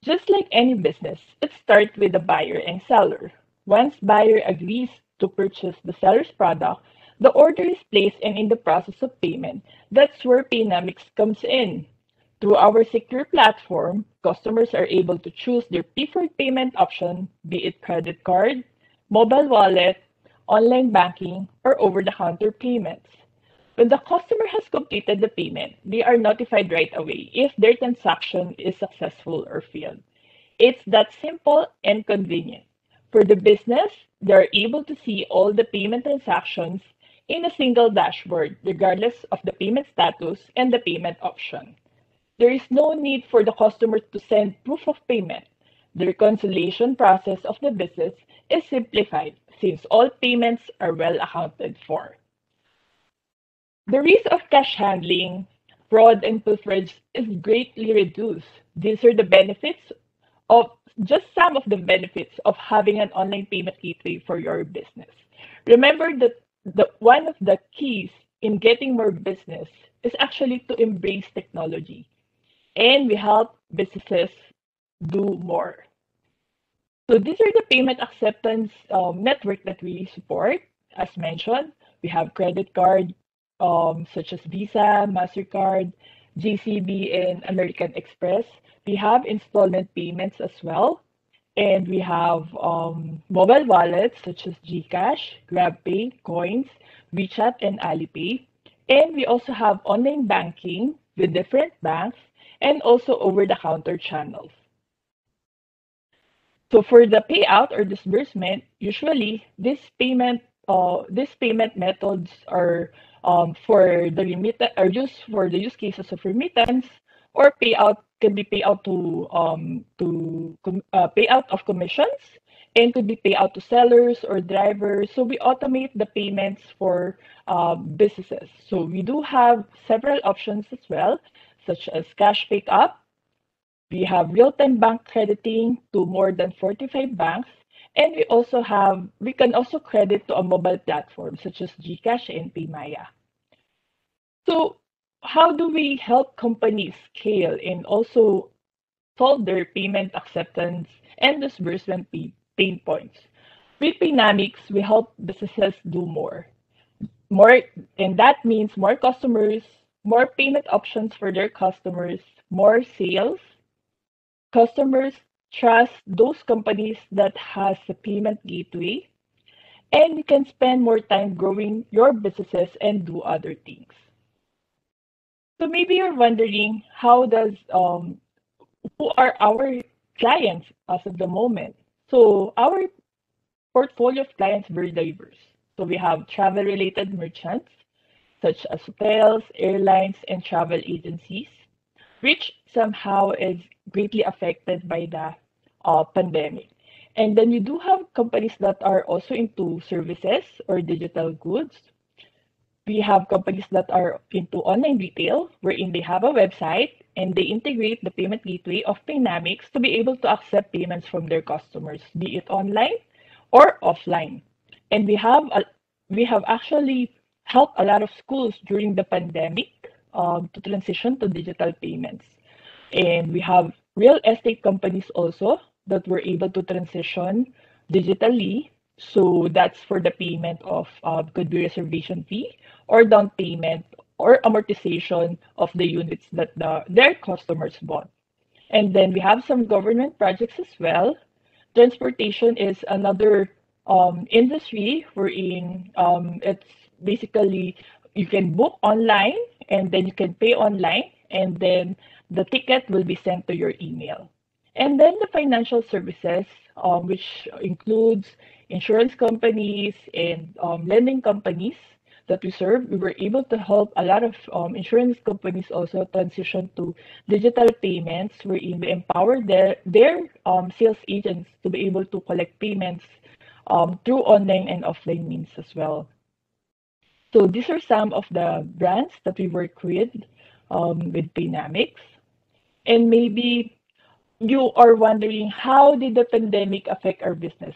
Just like any business, it starts with a buyer and seller. Once buyer agrees to purchase the seller's product, the order is placed and in the process of payment, that's where Paynamics comes in. Through our secure platform, customers are able to choose their preferred payment option, be it credit card, mobile wallet, online banking, or over-the-counter payments. When the customer has completed the payment, they are notified right away if their transaction is successful or failed. It's that simple and convenient. For the business, they are able to see all the payment transactions in a single dashboard, regardless of the payment status and the payment option. There is no need for the customer to send proof of payment. The reconciliation process of the business is simplified since all payments are well accounted for. The risk of cash handling, fraud, and pilferage is greatly reduced. These are the benefits of just some of the benefits of having an online payment gateway for your business. Remember that one of the keys in getting more business is actually to embrace technology, and we help businesses do more. So these are the payment acceptance network that we support. As mentioned, we have credit card such as Visa, MasterCard, JCB, and American Express. We have installment payments as well. And we have mobile wallets such as GCash, GrabPay, Coins, WeChat, and Alipay. And we also have online banking with different banks and also over-the-counter channels. So for the payout or disbursement, usually these payment methods are for the used for the use cases of remittance or payout can be payout payout of commissions and could be payout to sellers or drivers. So we automate the payments for businesses. So we do have several options as well, such as cash pickup. We have real-time bank crediting to more than 45 banks. And we can also credit to a mobile platform such as GCash and Paymaya. So how do we help companies scale and also solve their payment acceptance and disbursement pain points? With Paynamics, we help businesses do more. And that means more customers, more payment options for their customers, more sales. Customers trust those companies that has a payment gateway, and you can spend more time growing your businesses and do other things. So maybe you're wondering who are our clients as of the moment? So our portfolio of clients is very diverse. So we have travel-related merchants such as hotels, airlines, and travel agencies, which somehow is greatly affected by the pandemic. And then you do have companies that are also into services or digital goods. We have companies that are into online retail, wherein they have a website and they integrate the payment gateway of Paynamics to be able to accept payments from their customers, be it online or offline. And we have actually helped a lot of schools during the pandemic to transition to digital payments. And we have real estate companies also that were able to transition digitally. So that's for the payment of could be reservation fee or down payment or amortization of the units that their customers bought. And then we have some government projects as well. Transportation is another industry wherein it's basically you can book online and then you can pay online and then the ticket will be sent to your email. And then the financial services, which includes insurance companies and lending companies that we serve, we were able to help a lot of insurance companies also transition to digital payments, wherein we empower their sales agents to be able to collect payments through online and offline means as well. So these are some of the brands that we work with Paynamics. And maybe you are wondering, how did the pandemic affect our business?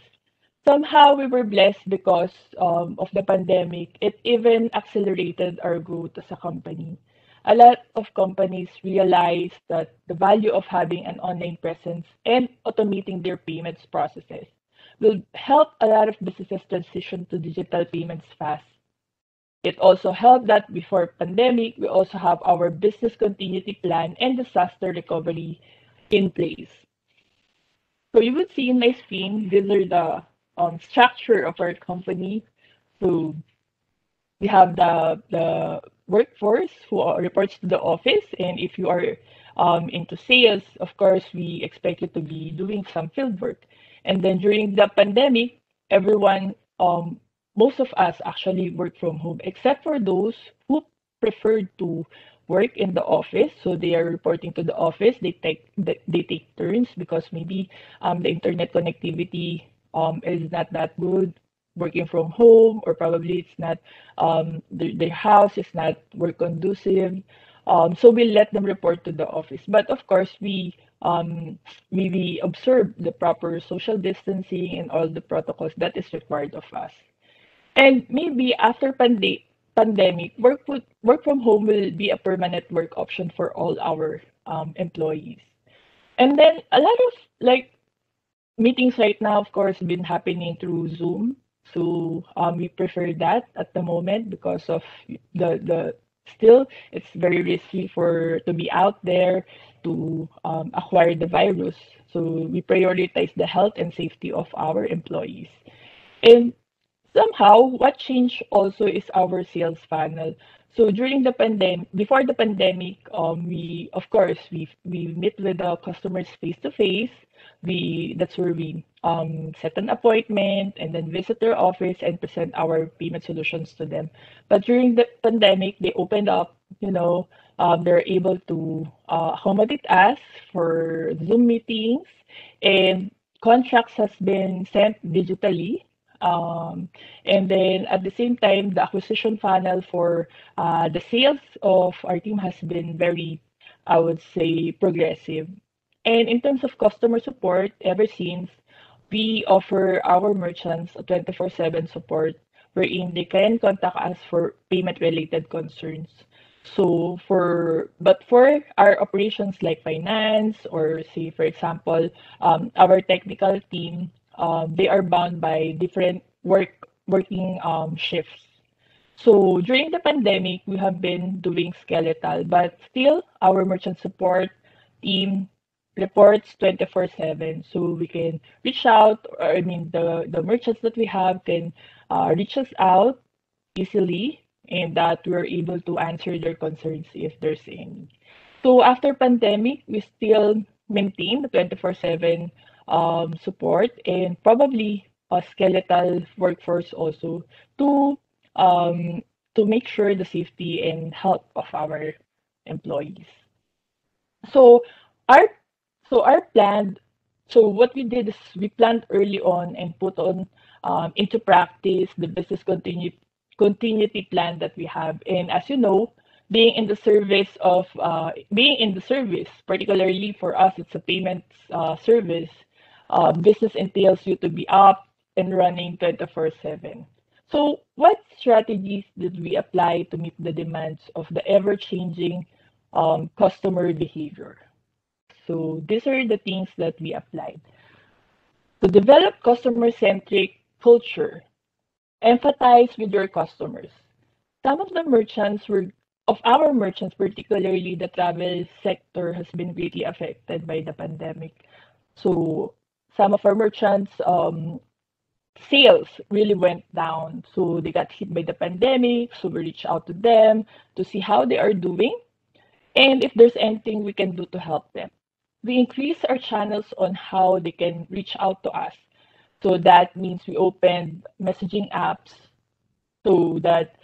Somehow we were blessed because of the pandemic. It even accelerated our growth as a company. A lot of companies realized that the value of having an online presence and automating their payments processes will help a lot of businesses transition to digital payments fast. It also helped that before pandemic, we also have our business continuity plan and disaster recovery in place. So you would see in my screen, these are the structure of our company. So we have the workforce who reports to the office, and if you are into sales, of course, we expect you to be doing some field work. And then during the pandemic, everyone, most of us actually work from home, except for those who preferred to work in the office. So they are reporting to the office. They take turns because maybe the internet connectivity is not that good working from home, or probably it's not their house is not work conducive. So we let them report to the office. But of course, we observe the proper social distancing and all the protocols that is required of us. And maybe after pandemic, work from home will be a permanent work option for all our employees. And then a lot of like meetings right now, of course, been happening through Zoom. So we prefer that at the moment because of the still it's very risky for to be out there to acquire the virus. So we prioritize the health and safety of our employees. And somehow, what changed also is our sales funnel. So during the before the pandemic, we of course we meet with the customers face to face. That's where we set an appointment and then visit their office and present our payment solutions to them. But during the pandemic, they opened up. They're able to accommodate us for Zoom meetings, and contracts has been sent digitally. And then at the same time, the acquisition funnel for the sales of our team has been very, I would say, progressive. And in terms of customer support, ever since we offer our merchants a 24/7 support wherein they can contact us for payment-related concerns. But for our operations like finance or say, for example, our technical team, they are bound by different working shifts. So during the pandemic, we have been doing skeletal, but still our merchant support team reports 24/7. So we can reach out, or I mean the merchants that we have can reach us out easily, and that we're able to answer their concerns if there's any. So after pandemic, we still maintain the 24/7 support and probably a skeletal workforce also to make sure the safety and health of our employees. So our our plan. So what we did is we planned early on and put on into practice the business continuity plan that we have. And as you know, being in the service of being in the service, particularly for us, it's a payments service. Business entails you to be up and running 24/7. So, what strategies did we apply to meet the demands of the ever-changing customer behavior? So, these are the things that we applied. To develop customer-centric culture, empathize with your customers. Some of the merchants were of our merchants, particularly the travel sector, has been greatly affected by the pandemic. So some of our merchants sales really went down. So they got hit by the pandemic. So we reached out to them to see how they are doing and if there's anything we can do to help them. We increase our channels on how they can reach out to us. So that means we opened messaging apps so that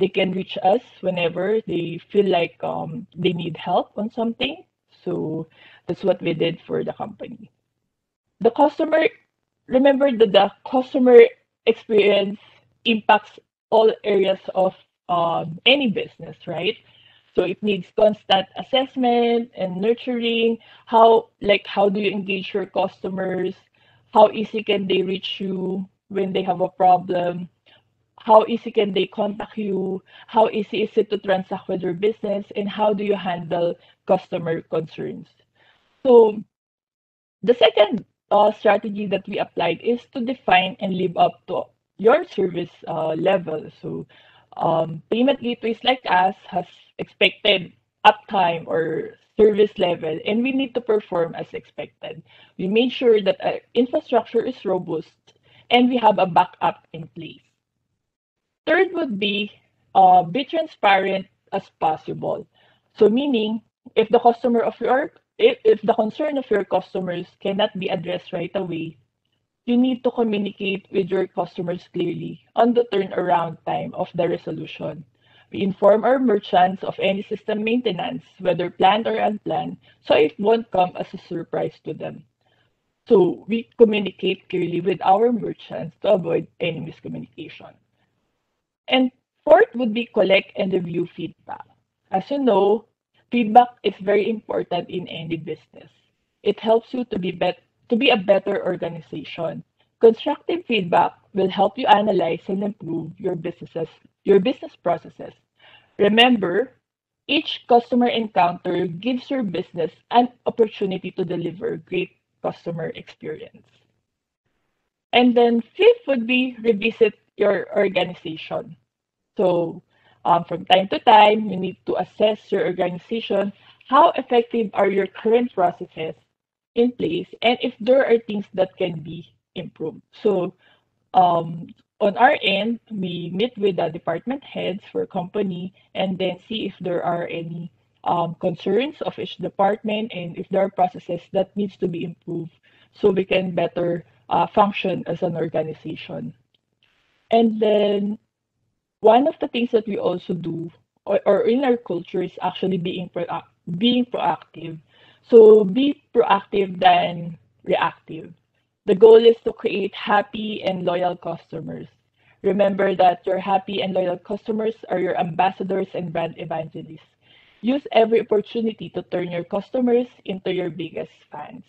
they can reach us whenever they feel like they need help on something. So that's what we did for the company. The customer, remember that the customer experience impacts all areas of any business, right? So it needs constant assessment and nurturing. How do you engage your customers? How easy can they reach you when they have a problem? How easy can they contact you? How easy is it to transact with your business? And how do you handle customer concerns? So the second strategy that we applied is to define and live up to your service level. So payment gateways like us has expected uptime or service level, and we need to perform as expected. We made sure that our infrastructure is robust and we have a backup in place. Third would be transparent as possible. So meaning if the customer of your if the concern of your customers cannot be addressed right away, you need to communicate with your customers clearly on the turnaround time of the resolution. We inform our merchants of any system maintenance, whether planned or unplanned, so it won't come as a surprise to them. So we communicate clearly with our merchants to avoid any miscommunication. And fourth would be collect and review feedback. As you know, feedback is very important in any business. It helps you to be a better organization. Constructive feedback will help you analyze and improve your business processes. Remember, each customer encounter gives your business an opportunity to deliver great customer experience. And then fifth would be revisit your organization. So from time to time, you need to assess your organization. How effective are your current processes in place, and if there are things that can be improved. So on our end, we meet with the department heads for company and then see if there are any concerns of each department and if there are processes that needs to be improved so we can better function as an organization. And then one of the things that we also do or in our culture is actually being proactive. So be proactive than reactive. The goal is to create happy and loyal customers. Remember that your happy and loyal customers are your ambassadors and brand evangelists. Use every opportunity to turn your customers into your biggest fans.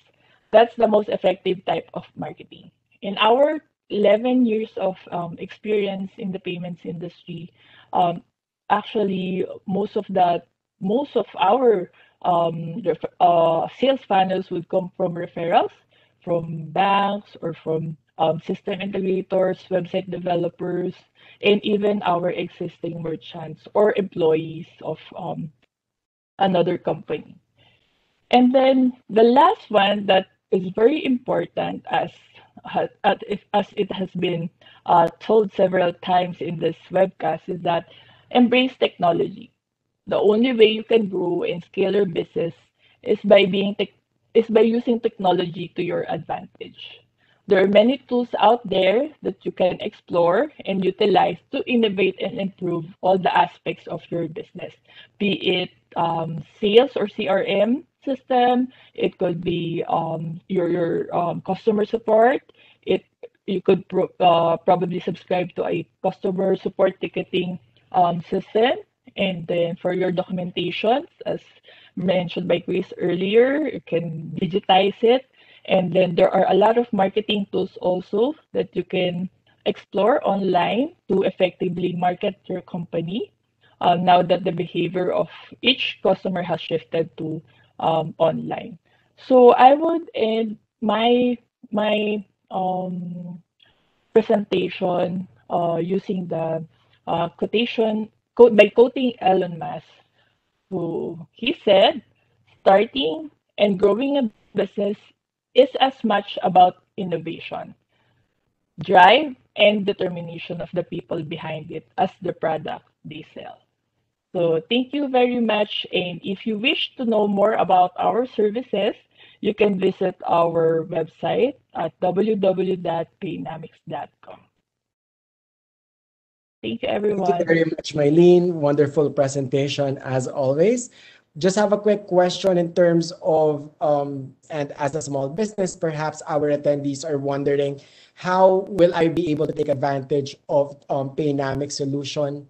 That's the most effective type of marketing. In our 11 years of experience in the payments industry, um, actually most of our sales funnels would come from referrals from banks or from system integrators, website developers, and even our existing merchants or employees of another company. And then the last one that is very important, as it has been told several times in this webcast, is that embrace technology. The only way you can grow and scale your business is is by using technology to your advantage. There are many tools out there that you can explore and utilize to innovate and improve all the aspects of your business, be it sales or CRM system. It could be your customer support. It you could probably subscribe to a customer support ticketing system. And then for your documentations, as mentioned by Chris earlier, you can digitize it. And then there are a lot of marketing tools also that you can explore online to effectively market your company. Now that the behavior of each customer has shifted to online. So I would end my presentation using the quote by quoting Elon Musk, who he said, starting and growing a business is as much about innovation, drive, and determination of the people behind it as the product they sell. So thank you very much. And if you wish to know more about our services, you can visit our website at www.paynamics.com. Thank you, Thank you everyone. very much, Mylene. Wonderful presentation as always. Just have a quick question in terms of, and as a small business, perhaps our attendees are wondering, how will I be able to take advantage of Paynamics solution?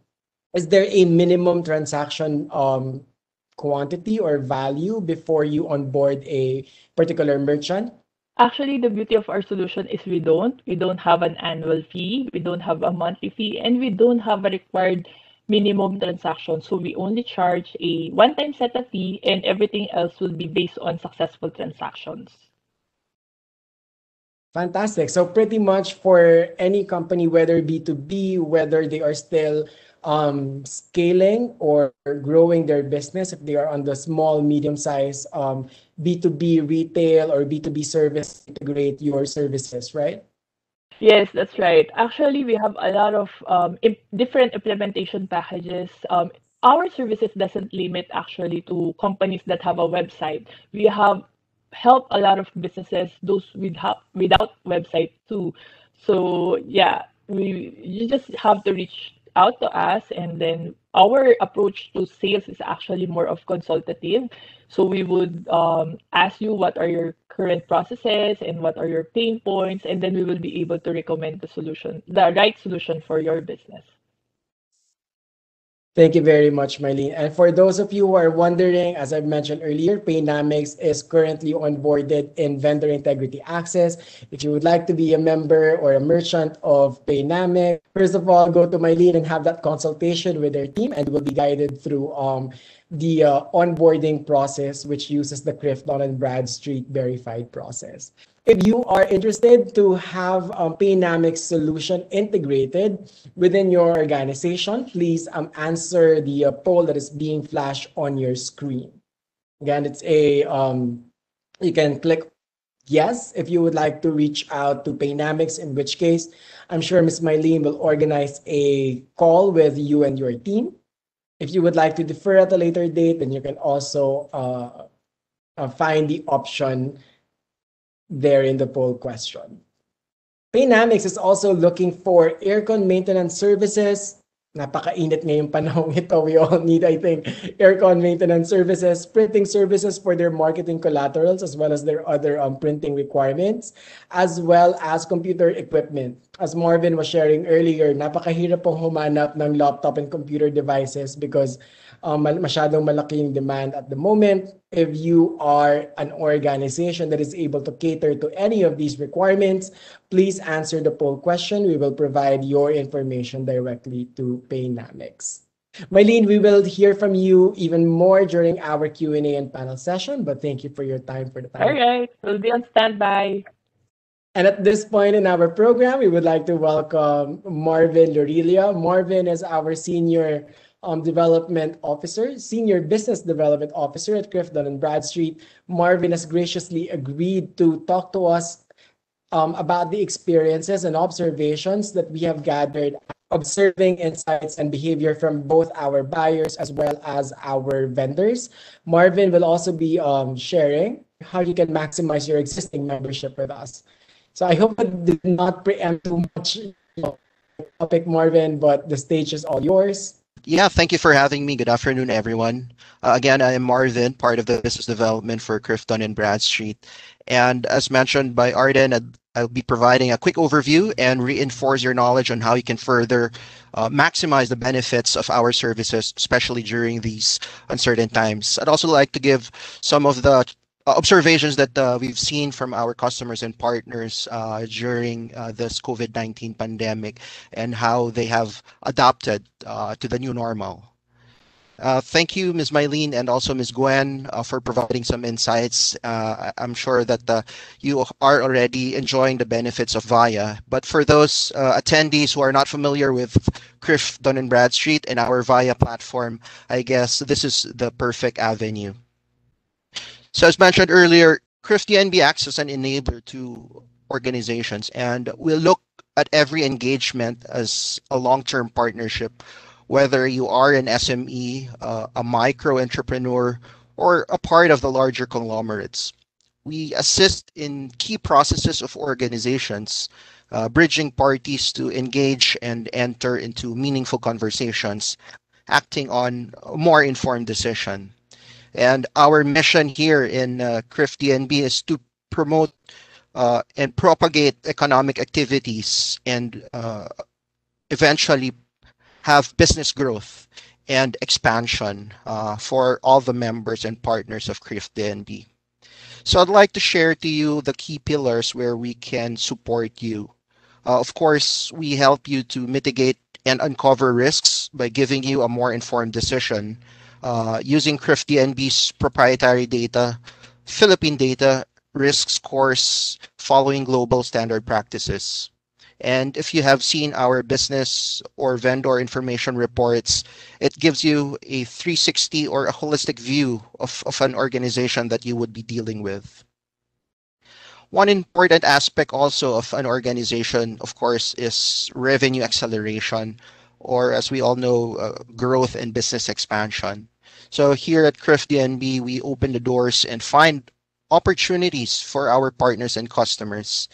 Is there a minimum transaction quantity or value before you onboard a particular merchant? Actually, the beauty of our solution is we don't have an annual fee, we don't have a monthly fee, and we don't have a required minimum transaction. So we only charge a one-time setup fee, and everything else will be based on successful transactions. Fantastic. So pretty much for any company, whether B2B, whether they are still scaling or growing their business, if they are on the small, medium size B2B retail or B2B service, integrate your services, right? Yes, that's right. Actually, we have a lot of different implementation packages. Our services doesn't limit actually to companies that have a website. We have helped a lot of businesses, those without website too. So yeah, you just have to reach out to us, and then our approach to sales is actually more of consultative. So we would ask you what are your current processes and what are your pain points, and then we will be able to recommend the right solution for your business. Thank you very much, Marlene. And for those of you who are wondering, as I mentioned earlier, Paynamics is currently onboarded in Vendor Integrity Access. If you would like to be a member or a merchant of Paynamics, first of all, go to Marlene and have that consultation with their team, and will be guided through the onboarding process, which uses the CRIF Dun& Bradstreet verified process. If you are interested to have Paynamics solution integrated within your organization, please answer the poll that is being flashed on your screen. Again, it's you can click yes if you would like to reach out to Paynamics, in which case I'm sure Ms. Mylene will organize a call with you and your team. If you would like to defer at a later date, then you can also find the option there in the poll question. Paynamics is also looking for aircon maintenance services. Napakainit ngayong panahon ito. We all need, I think, aircon maintenance services, printing services for their marketing collaterals, as well as their other printing requirements, as well as computer equipment. As Marvin was sharing earlier, napakahirap pong humanap ng laptop and computer devices because masyadong malaki yung demand at the moment. If you are an organization that is able to cater to any of these requirements, please answer the poll question. We will provide your information directly to Paynamics. Mylene, we will hear from you even more during our Q&A and panel session, but thank you for your time for the time. All right, we'll be on standby. And at this point in our program, we would like to welcome Marvin Lorilia. Marvin is our Senior Development Officer, Senior Business Development Officer at CRIF Dun & Bradstreet. Marvin has graciously agreed to talk to us about the experiences and observations that we have gathered, observing insights and behavior from both our buyers as well as our vendors. Marvin will also be sharing how you can maximize your existing membership with us. So I hope I did not preempt too much topic, Marvin, but the stage is all yours. Yeah, thank you for having me. Good afternoon, everyone. Again, I am Marvin, part of the business development for CRIF and Bradstreet. And as mentioned by Arden, I'll be providing a quick overview and reinforce your knowledge on how you can further maximize the benefits of our services, especially during these uncertain times. I'd also like to give some of the observations that we've seen from our customers and partners during this COVID-19 pandemic and how they have adapted to the new normal. Thank you, Ms. Mylene, and also Ms. Gwen, for providing some insights. I'm sure that you are already enjoying the benefits of VIA. But for those attendees who are not familiar with CRIF Dun & Bradstreet and our VIA platform, I guess this is the perfect avenue. So as mentioned earlier, CRIF DNB acts as an enabler to organizations, and we'll look at every engagement as a long-term partnership, whether you are an SME, a micro entrepreneur, or a part of the larger conglomerates. We assist in key processes of organizations, bridging parties to engage and enter into meaningful conversations, acting on a more informed decision. And our mission here in CRIF DNB is to promote and propagate economic activities and eventually have business growth and expansion for all the members and partners of CRIF DNB. So I'd like to share to you the key pillars where we can support you. Of course, we help you to mitigate and uncover risks by giving you a more informed decision using CRIF DNB's proprietary data, Philippine data, risk scores following global standard practices. And if you have seen our business or vendor information reports, it gives you a 360 or a holistic view of an organization that you would be dealing with. One important aspect also of an organization, of course, is revenue acceleration, or as we all know, growth and business expansion. So here at CRIF DNB, we open the doors and find opportunities for our partners and customers.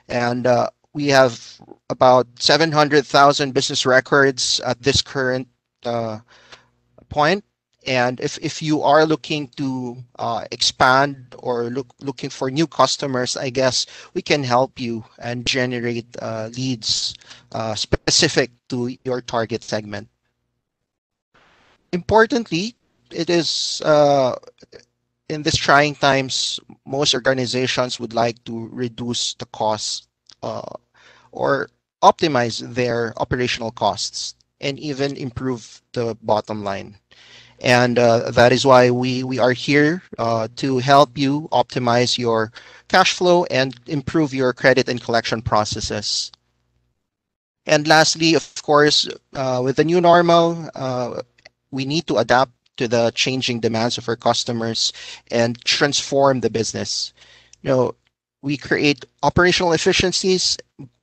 And we have about 700,000 business records at this current point. And if you are looking to expand or looking for new customers, I guess we can help you and generate leads specific to your target segment. Importantly, it is in these trying times, most organizations would like to reduce the costs or optimize their operational costs and even improve the bottom line. And that is why we are here to help you optimize your cash flow and improve your credit and collection processes. And lastly, of course, with the new normal, we need to adapt to the changing demands of our customers and transform the business. We create operational efficiencies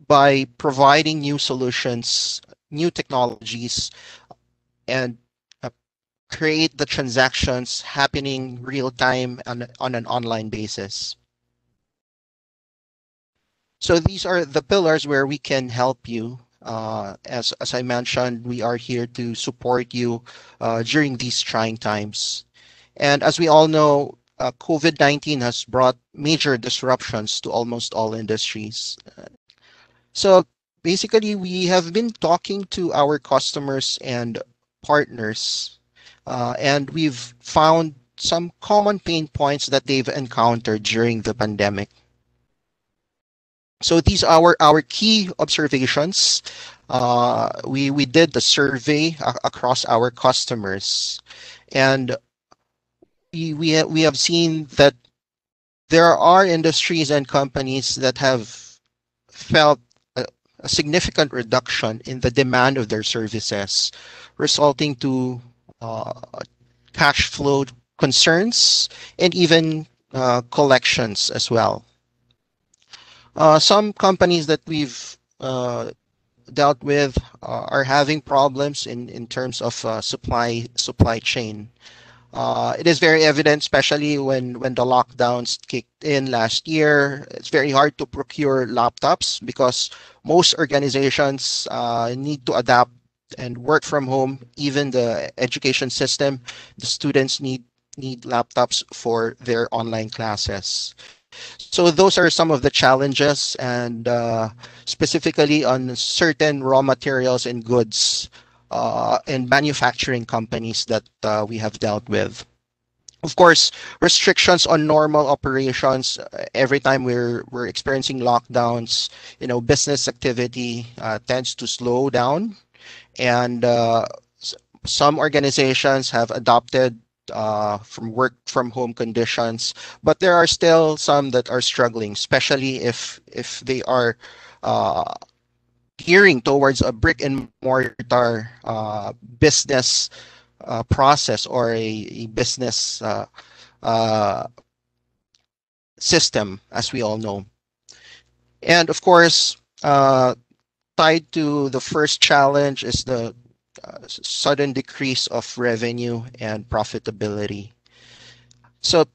by providing new solutions, new technologies, and create the transactions happening real time on an online basis. So these are the pillars where we can help you. As I mentioned, we are here to support you during these trying times. And as we all know, COVID-19 has brought major disruptions to almost all industries. So basically, we have been talking to our customers and partners, and we've found some common pain points that they've encountered during the pandemic. So these are our key observations. We did the survey across our customers, and we have seen that there are industries and companies that have felt a significant reduction in the demand of their services, resulting to cash flow concerns and even collections as well. Some companies that we've dealt with are having problems in terms of supply chain. It is very evident, especially when the lockdowns kicked in last year. It's very hard to procure laptops because most organizations need to adapt and work from home, even the education system, the students need laptops for their online classes. So those are some of the challenges, and specifically on certain raw materials and goods and manufacturing companies that we have dealt with. Of course, restrictions on normal operations. Every time we're experiencing lockdowns, business activity tends to slow down, and some organizations have adopted from work from home conditions, but there are still some that are struggling, especially if they are uh, gearing towards a brick and mortar business process, or a business uh, system, as we all know. And of course, tied to the first challenge is the sudden decrease of revenue and profitability. So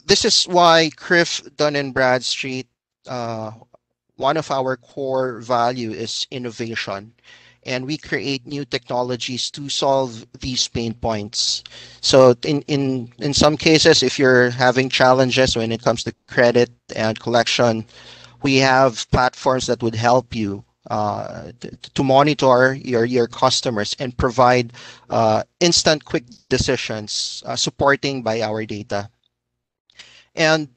this is why CRIF Dun and Bradstreet, uh, one of our core value is innovation, and we create new technologies to solve these pain points. So in some cases, if you're having challenges when it comes to credit and collection, we have platforms that would help you to monitor your customers and provide instant quick decisions supporting by our data. And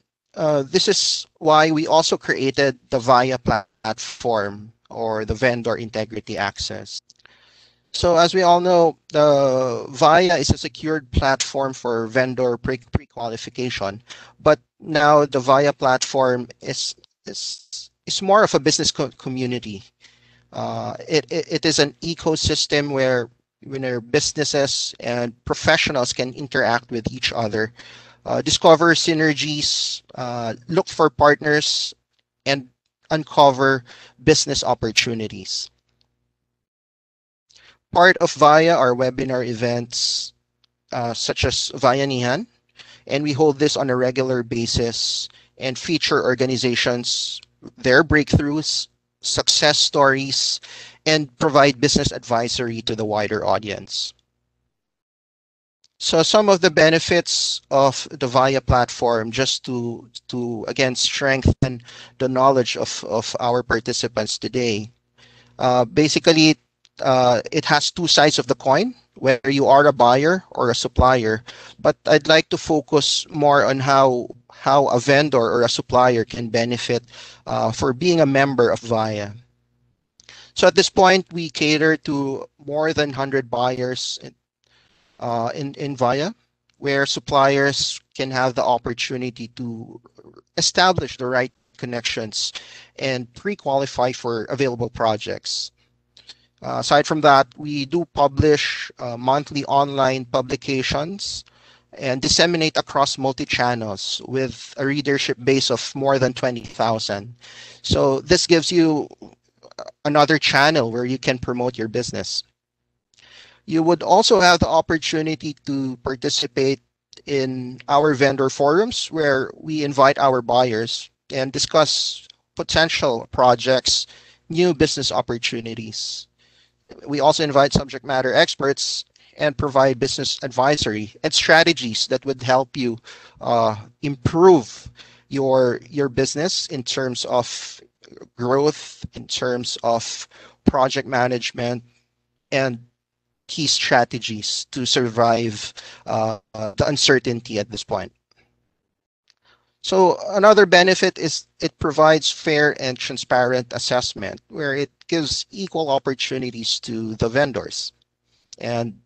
this is why we also created the VIA platform, or the vendor integrity access. So as we all know, the VIA is a secured platform for vendor pre-qualification, but now the VIA platform is more of a business community. It is an ecosystem where businesses and professionals can interact with each other, discover synergies, look for partners, and uncover business opportunities. Part of VIA are webinar events such as VIA-nihan, and we hold this on a regular basis and feature organizations, their breakthroughs, success stories, and provide business advisory to the wider audience. So some of the benefits of the VIA platform, just to again strengthen the knowledge of our participants today. Basically, it has two sides of the coin, whether you are a buyer or a supplier. But I'd like to focus more on how a vendor or a supplier can benefit for being a member of VIA. So at this point, we cater to more than 100 buyers in VIA, where suppliers can have the opportunity to establish the right connections and pre-qualify for available projects. Aside from that, we do publish monthly online publications and disseminate across multi-channels with a readership base of more than 20,000. So this gives you another channel where you can promote your business. You would also have the opportunity to participate in our vendor forums, where we invite our buyers and discuss potential projects, new business opportunities. We also invite subject matter experts and provide business advisory and strategies that would help you improve your business in terms of growth, in terms of project management, and key strategies to survive the uncertainty at this point. So another benefit is it provides fair and transparent assessment, where it gives equal opportunities to the vendors. And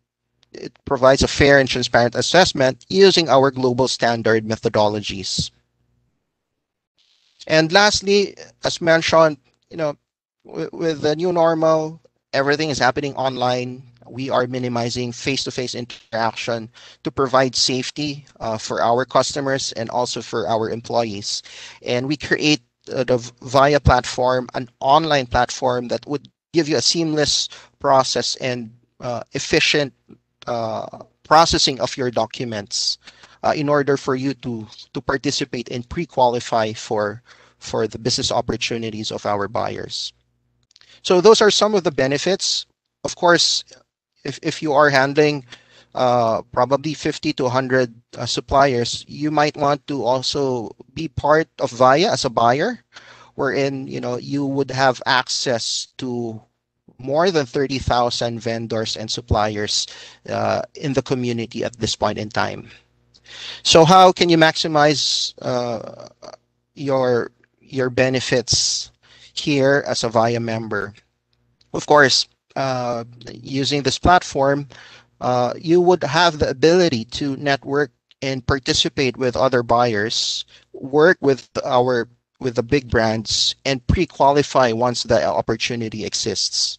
it provides a fair and transparent assessment using our global standard methodologies. And lastly, as mentioned, with the new normal, everything is happening online. We are minimizing face-to-face interaction to provide safety for our customers and also for our employees. And we create the VIA platform, an online platform that would give you a seamless process and efficient processing of your documents in order for you to participate and pre-qualify for the business opportunities of our buyers. So those are some of the benefits. of course, if you are handling probably 50 to 100 suppliers, you might want to also be part of VIA as a buyer, wherein you would have access to more than 30,000 vendors and suppliers in the community at this point in time. So how can you maximize your benefits here as a VIA member? Of course, using this platform, you would have the ability to network and participate with other buyers, work with the big brands, and pre-qualify once the opportunity exists.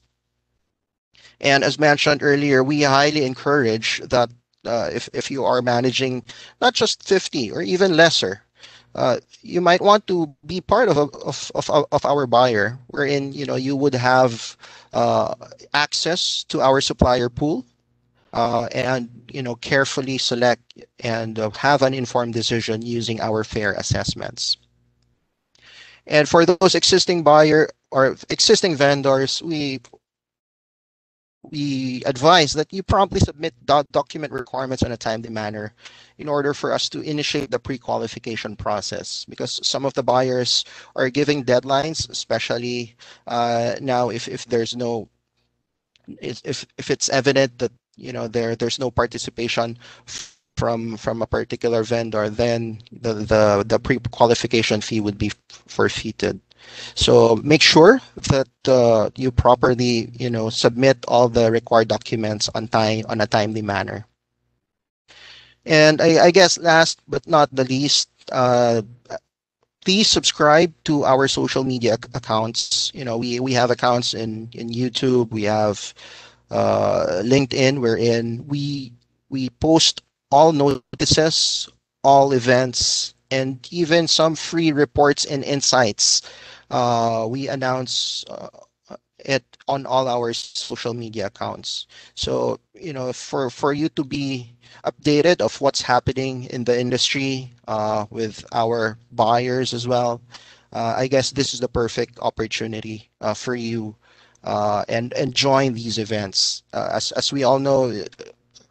And as mentioned earlier, we highly encourage that if you are managing not just 50 or even lesser, you might want to be part of our buyer, wherein you would have access to our supplier pool, and carefully select and have an informed decision using our fair assessments. And for those existing buyer or existing vendors, we advise that you promptly submit document requirements in a timely manner in order for us to initiate the pre-qualification process, because some of the buyers are giving deadlines, especially now if there's no if it's evident that there's no participation from a particular vendor, then the pre-qualification fee would be forfeited. So make sure that you properly, submit all the required documents on time, on a timely manner. And I guess last but not the least, please subscribe to our social media accounts. We have accounts in YouTube, we have LinkedIn, wherein we post all notices, all events, and even some free reports and insights. We announce it on all our social media accounts. So, for you to be updated of what's happening in the industry with our buyers as well, I guess this is the perfect opportunity for you and join these events. As we all know,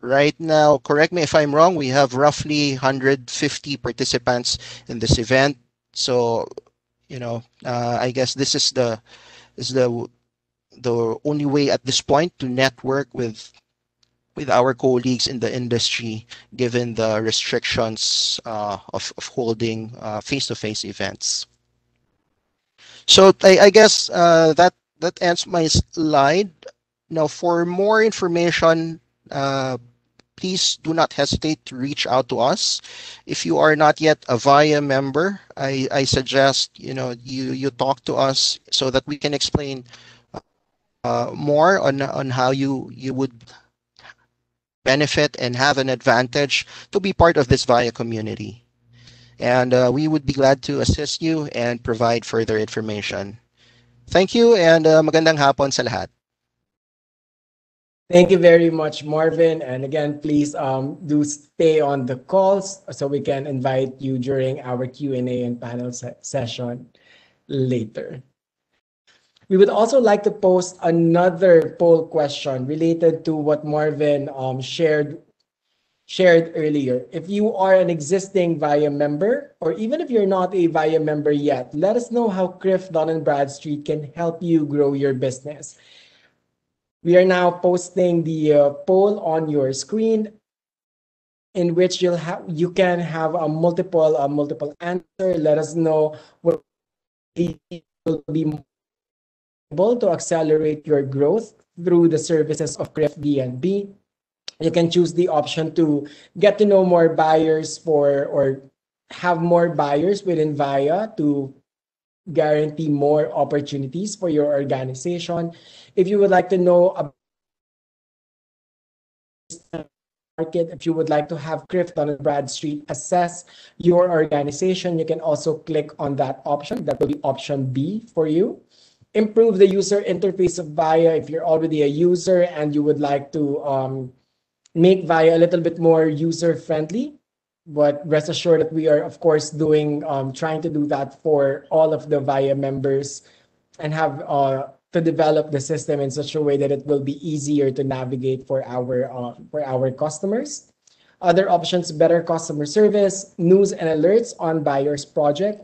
right now, correct me if I'm wrong, we have roughly 150 participants in this event. So, I guess this is the only way at this point to network with our colleagues in the industry, given the restrictions of holding face-to-face events. So I guess that ends my slide. Now, for more information, please do not hesitate to reach out to us. If you are not yet a VIA member, I suggest you talk to us so that we can explain more on how you would benefit and have an advantage to be part of this VIA community. And we would be glad to assist you and provide further information. Thank you, and magandang hapon sa lahat. Thank you very much, Marvin. And again, please do stay on the calls so we can invite you during our Q&A and panel session later. We would also like to post another poll question related to what Marvin shared earlier. If you are an existing VIA member, or even if you're not a VIA member yet, let us know how CRIF Dun & Bradstreet can help you grow your business. We are now posting the poll on your screen, in which you can have a multiple answer. Let us know what will be able to accelerate your growth through the services of CRIF D&B. You can choose the option to get to know more buyers or have more buyers within VIA to guarantee more opportunities for your organization. If you would like to know about market, if you would like to have CRIF Dun & Bradstreet assess your organization, you can also click on that option. That will be option B for you. Improve the user interface of VIA. If you're already a user and you would like to make VIA a little bit more user-friendly, but rest assured that we are, of course, trying to do that for all of the VIA members and have to develop the system in such a way that it will be easier to navigate for our customers. Other options, better customer service, news and alerts on buyer's project.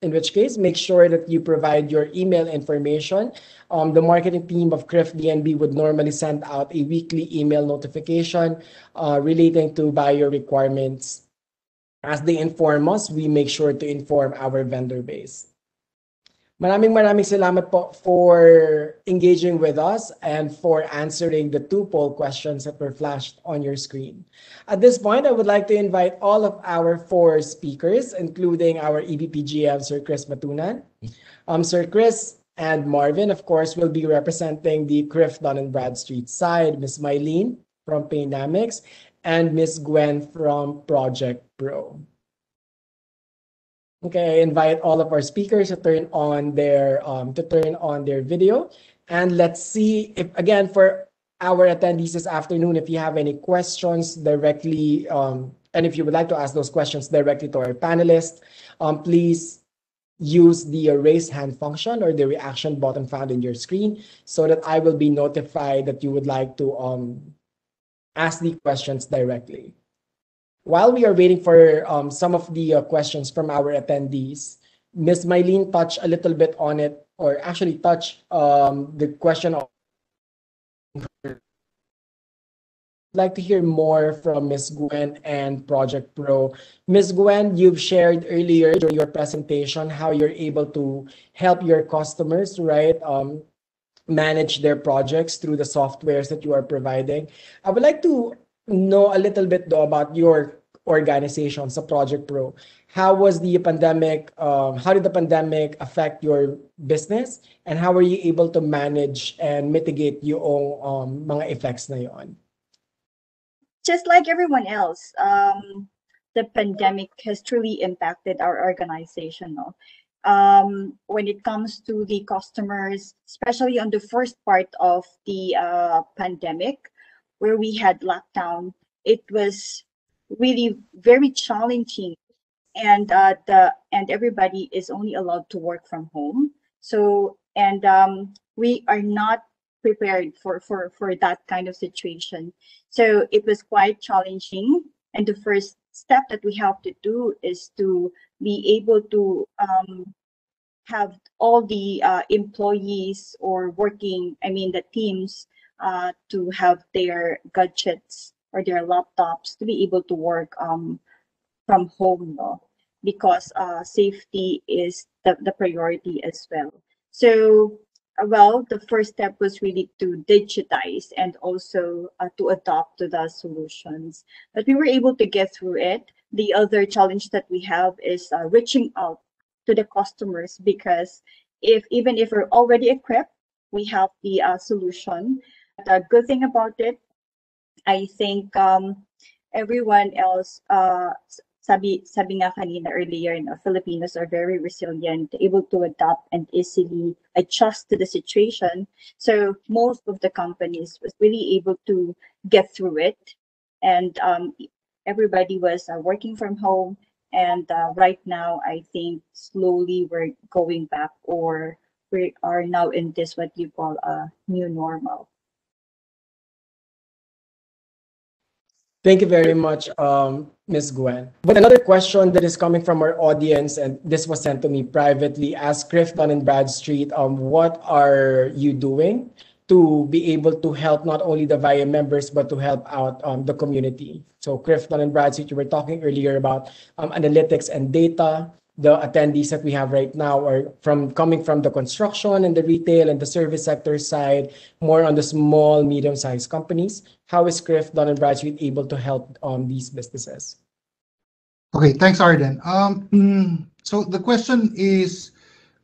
In which case, make sure that you provide your email information. The marketing team of CRIF DNB would normally send out a weekly email notification relating to buyer requirements. As they inform us, we make sure to inform our vendor base. Maraming salamat po for engaging with us and for answering the 2 poll questions that were flashed on your screen. At this point, I would like to invite all of our 4 speakers, including our EVP GM, Sir Chris Matunan. Sir Chris and Marvin, of course, will be representing the CRIF Dun & Bradstreet side, Ms. Mylene from Paynamics, and Ms. Gwen from ProjectPro. Okay, I invite all of our speakers to turn on their video, and let's see if, again, for our attendees this afternoon, if you have any questions directly, and if you would like to ask those questions directly to our panelists, please use the raise hand function or the reaction button found in your screen so that I will be notified that you would like to ask the questions directly. While we are waiting for some of the questions from our attendees, Ms. Mylene touched a little bit on it, or actually touched the question of. I'd like to hear more from Ms. Gwen and ProjectPro. Ms. Gwen, you've shared earlier during your presentation how you're able to help your customers, right? Manage their projects through the softwares that you are providing. I would like to know a little bit though about your organization, sa ProjectPro. How was the pandemic, how did the pandemic affect your business, and how were you able to manage and mitigate yung mga effects na yon? Just like everyone else, the pandemic has truly impacted our organization. No? When it comes to the customers, especially on the first part of the pandemic, where we had lockdown, it was really very challenging, and everybody is only allowed to work from home. So we are not prepared for that kind of situation. So it was quite challenging. And the first step that we have to do is to be able to have all the employees or the teams to have their gadgets or their laptops to be able to work from home, no? Because safety is the priority as well. So, the first step was really to digitize and also to adopt to the solutions. But we were able to get through it. The other challenge that we have is reaching out to the customers, because even if we're already equipped, we have the solution. The good thing about it, I think everyone else, sabi nga kanina earlier, Filipinos are very resilient, able to adapt and easily adjust to the situation. So most of the companies was really able to get through it, and everybody was working from home. And right now, I think slowly we're going back, or we are now in this what you call a new normal. Thank you very much, Ms. Gwen. But another question that is coming from our audience, and this was sent to me privately, as CRIF Dun & Bradstreet, what are you doing to be able to help not only the VIA members, but to help out the community? So CRIF Dun & Bradstreet, you were talking earlier about analytics and data. The attendees that we have right now are coming from the construction and the retail and the service sector side, more on the small, medium-sized companies. How is CRIF Dun & Bradstreet able to help these businesses? Okay, thanks, Arden. So the question is,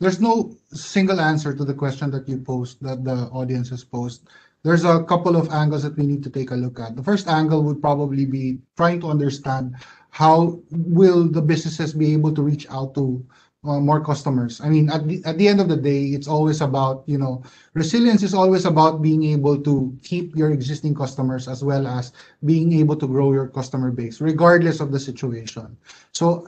there's no single answer to the question that you posed, that the audience has posed. There's a couple of angles that we need to take a look at. The first angle would probably be trying to understand how will the businesses be able to reach out to more customers. I mean, at the end of the day, it's always about, resilience is always about being able to keep your existing customers as well as being able to grow your customer base, regardless of the situation. So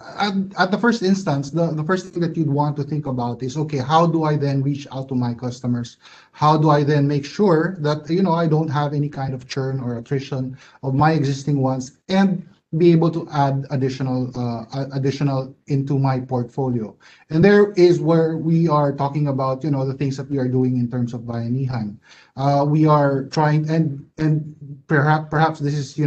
at the first instance, the first thing that you'd want to think about is, okay, how do I then reach out to my customers? How do I then make sure that, I don't have any kind of churn or attrition of my existing ones, and be able to add additional into my portfolio. And there is where we are talking about, the things that we are doing in terms of VIA-nihan. We are trying, and perhaps this is,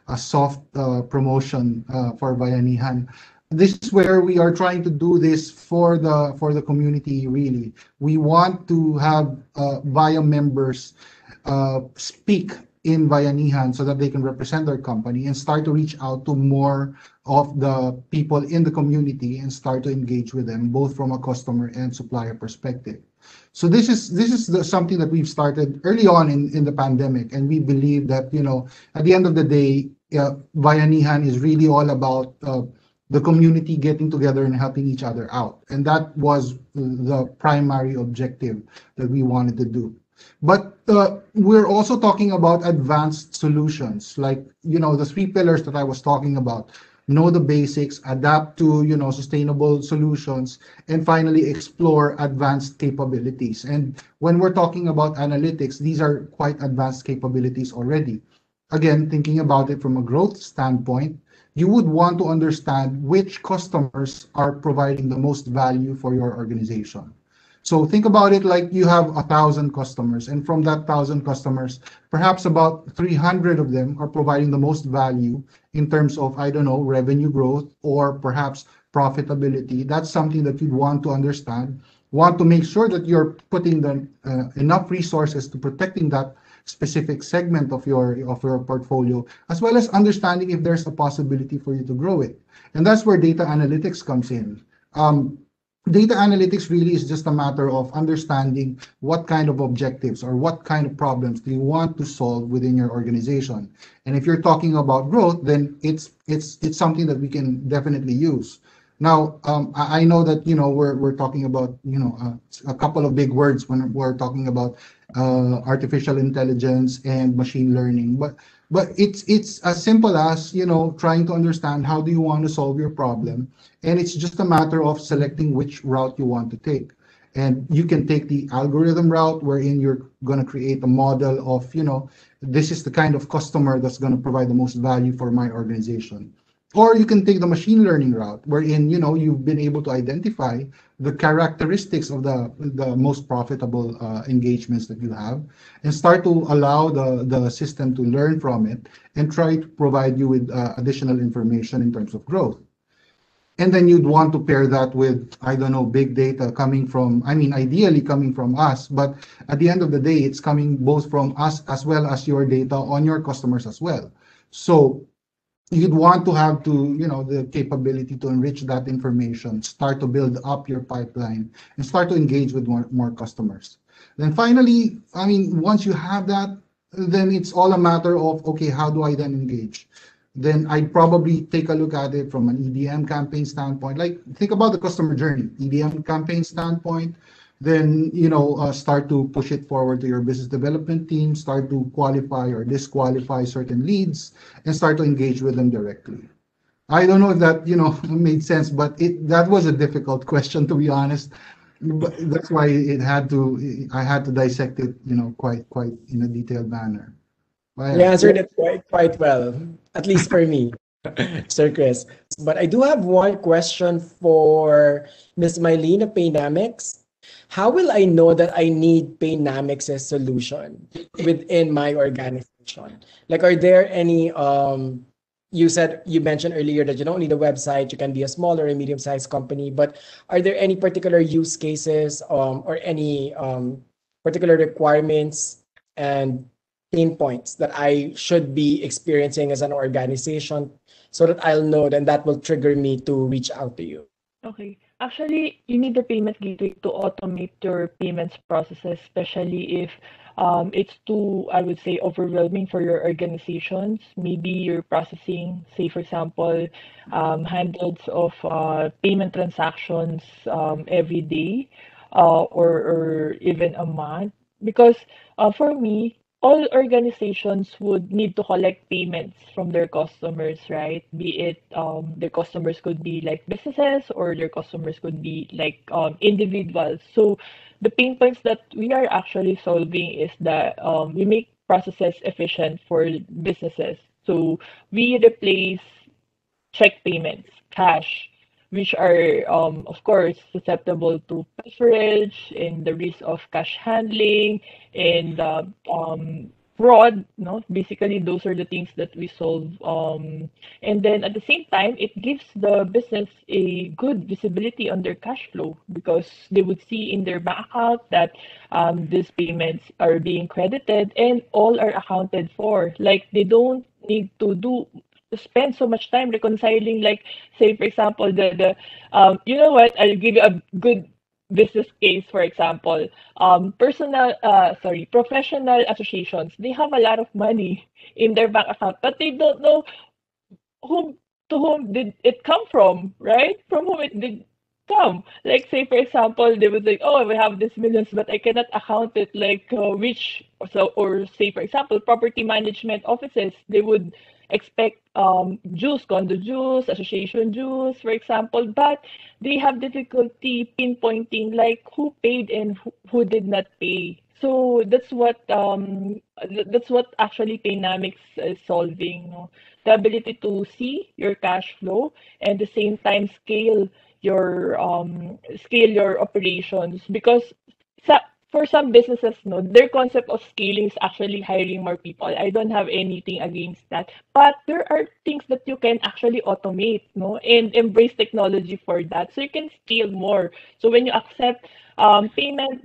a soft promotion for VIA-nihan. This is where we are trying to do this for the community. Really, we want to have VIA members speak in VIA-nihan so that they can represent their company and start to reach out to more of the people in the community and start to engage with them, both from a customer and supplier perspective. So this is something that we've started early on in the pandemic, and we believe that, at the end of the day, VIA-nihan is really all about the community getting together and helping each other out, and that was the primary objective that we wanted to do. But we're also talking about advanced solutions, like, the three pillars that I was talking about: know the basics, adapt to, sustainable solutions, and finally explore advanced capabilities. And when we're talking about analytics, these are quite advanced capabilities already. Again, thinking about it from a growth standpoint, you would want to understand which customers are providing the most value for your organization. So think about it like you have 1,000 customers, and from that 1,000 customers, perhaps about 300 of them are providing the most value in terms of, I don't know, revenue growth or perhaps profitability. That's something that you'd want to understand, want to make sure that you're putting enough resources to protecting that specific segment of your portfolio, as well as understanding if there's a possibility for you to grow it. And that's where data analytics comes in. Data analytics really is just a matter of understanding what kind of objectives or what kind of problems do you want to solve within your organization. And if you're talking about growth, then it's something that we can definitely use. Now, I know that, we're talking about, a couple of big words when we're talking about artificial intelligence and machine learning, but it's as simple as, trying to understand how do you want to solve your problem, and it's just a matter of selecting which route you want to take. And you can take the algorithm route, wherein you're going to create a model of, this is the kind of customer that's going to provide the most value for my organization. Or you can take the machine learning route, wherein, you've been able to identify the characteristics of the most profitable engagements that you have, and start to allow the system to learn from it and try to provide you with additional information in terms of growth. And then you'd want to pair that with, I don't know, big data coming from, ideally coming from us, but at the end of the day, it's coming both from us as well as your data on your customers as well. So you'd want to have the capability to enrich that information, start to build up your pipeline, and start to engage with more customers. Then finally, once you have that, then it's all a matter of, okay, how do I then engage? Then I'd probably take a look at it from an EDM campaign standpoint. Like, think about the customer journey, EDM campaign standpoint, then, start to push it forward to your business development team, start to qualify or disqualify certain leads, and start to engage with them directly. I don't know if that, made sense, but that was a difficult question, to be honest. But that's why I had to dissect it, quite in a detailed manner. You answered it quite well, at least for me, Sir Chris. But I do have one question for Ms. Mylene of Paynamics. How will I know that I need Paynamics' solution within my organization? Like, are there any, you mentioned earlier that you don't need a website, you can be a small or a medium-sized company, but are there any particular use cases or any particular requirements and pain points that I should be experiencing as an organization so that I'll know, then that will trigger me to reach out to you? Okay. Actually, you need the payment gateway to automate your payments processes, especially if It's too, I would say, overwhelming for your organizations. Maybe you're processing, say, for example, hundreds of payment transactions every day, or even a month. Because for me, all organizations would need to collect payments from their customers, right? Be it their customers could be like businesses, or their customers could be like individuals. So the pain points that we are actually solving is that we make processes efficient for businesses. So we replace check payments, cash, which are, of course, susceptible to pilferage and the risk of cash handling and fraud. No, basically, those are the things that we solve. And then at the same time, it gives the business a good visibility on their cash flow because they would see in their bank account that these payments are being credited and all are accounted for. Like they don't need to spend so much time reconciling, like say for example the you know what, I'll give you a good business case. For example, professional associations, they have a lot of money in their bank account, but they don't know whom to whom did it come from, right? From whom it did come. Like say for example, they would say, "Oh, we have this millions, but I cannot account it." Like which so or say for example, property management offices, they would expect dues, condo dues, association dues, for example, but they have difficulty pinpointing like who paid and who did not pay. So that's what actually Paynamics is solving. No? The ability to see your cash flow and at the same time scale your operations because sa for some businesses, no, their concept of scaling is actually hiring more people. I don't have anything against that. But there are things that you can actually automate, no, and embrace technology for that. So you can scale more. So when you accept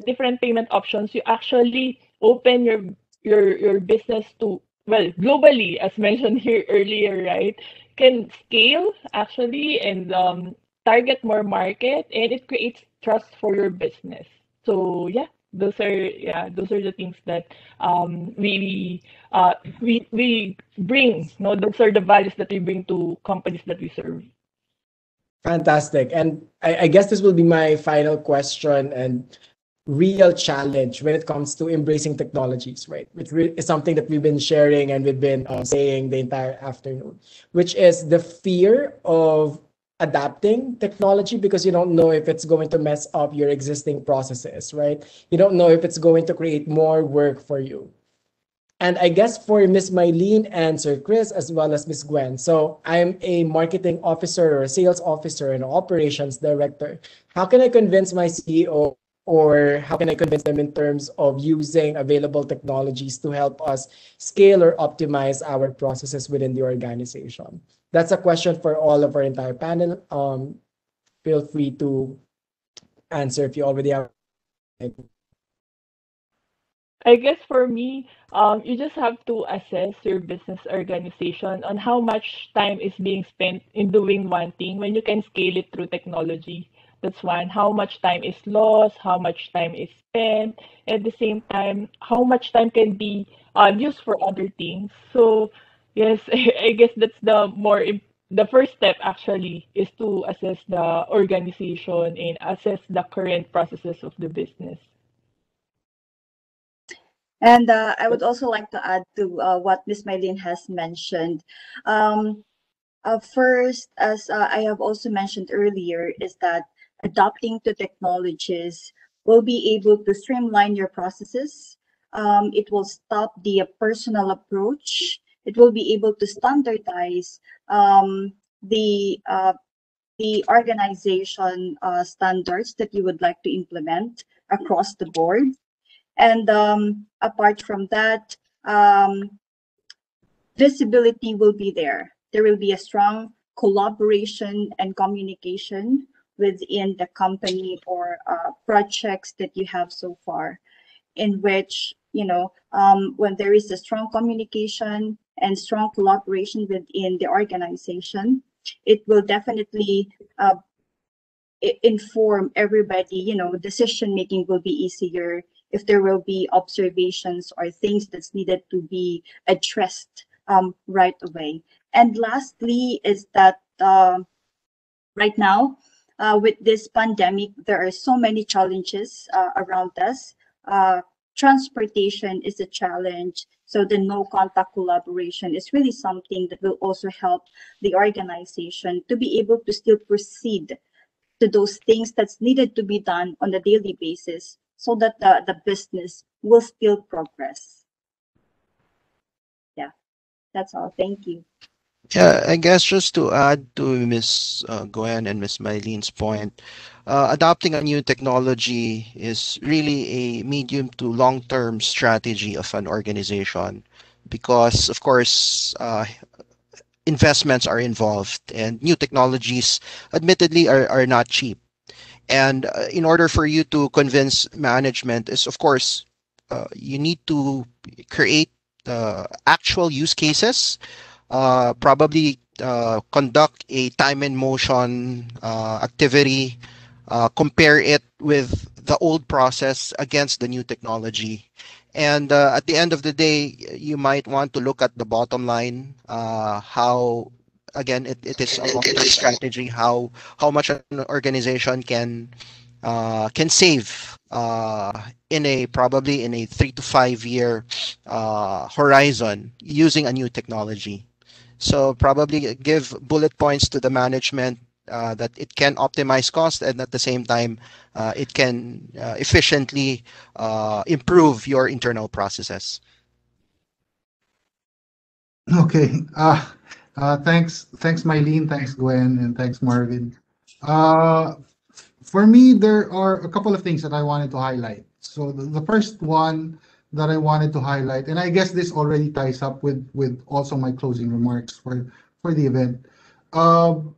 different payment options, you actually open your business to, well, globally, as mentioned here earlier, right? Can scale actually and target more market, and it creates trust for your business. So yeah, those are the things that we bring. No, those are the values that we bring to companies that we serve. Fantastic. And I guess this will be my final question and real challenge when it comes to embracing technologies, right? Which is something that we've been sharing and we've been saying the entire afternoon, which is the fear of adapting technology because you don't know if it's going to mess up your existing processes, right? You don't know if it's going to create more work for you. And I guess for Miss Mylene and Sir Chris, as well as Miss Gwen. So I'm a marketing officer or a sales officer and operations director. How can I convince my CEO or how can I convince them in terms of using available technologies to help us scale or optimize our processes within the organization? That's a question for all of our entire panel. Feel free to answer if you already have. I guess for me, you just have to assess your business organization on how much time is being spent in doing one thing when you can scale it through technology. That's one. How much time is lost? How much time is spent? At the same time, how much time can be used for other things? So, yes, I guess that's the first step actually is to assess the organization and assess the current processes of the business. And I would also like to add to what Ms. Mylene has mentioned. First, as I have also mentioned earlier, is that adopting to technologies will be able to streamline your processes. It will stop the personal approach. It will be able to standardize the organization standards that you would like to implement across the board. And apart from that, visibility will be there. There will be a strong collaboration and communication within the company or projects that you have so far, in which, when there is a strong communication and strong collaboration within the organization, it will definitely inform everybody. Decision making will be easier, if there will be observations or things that's needed to be addressed right away. And lastly is that right now, with this pandemic, there are so many challenges around us. Uh, Transportation is a challenge. So the no contact collaboration is really something that will also help the organization to be able to still proceed to those things that's needed to be done on a daily basis so that the business will still progress. Yeah, that's all. Thank you. Yeah, I guess just to add to Miss Gwen and Miss Mylene's point, adopting a new technology is really a medium to long-term strategy of an organization because, of course, investments are involved and new technologies, admittedly, are not cheap. And in order for you to convince management is, of course, you need to create actual use cases, probably conduct a time and motion activity, compare it with the old process against the new technology. And at the end of the day, you might want to look at the bottom line, how, again, it is a long-term strategy, how much an organization can save in a probably in a 3 to 5 year horizon using a new technology. So probably give bullet points to the management that it can optimize cost and at the same time it can efficiently improve your internal processes. Okay. Thanks, Mylene. Thanks, Gwen, and thanks, Marvin. Uh, for me, there are a couple of things that I wanted to highlight. So the first one that I wanted to highlight, and I guess this already ties up with also my closing remarks for the event. Um,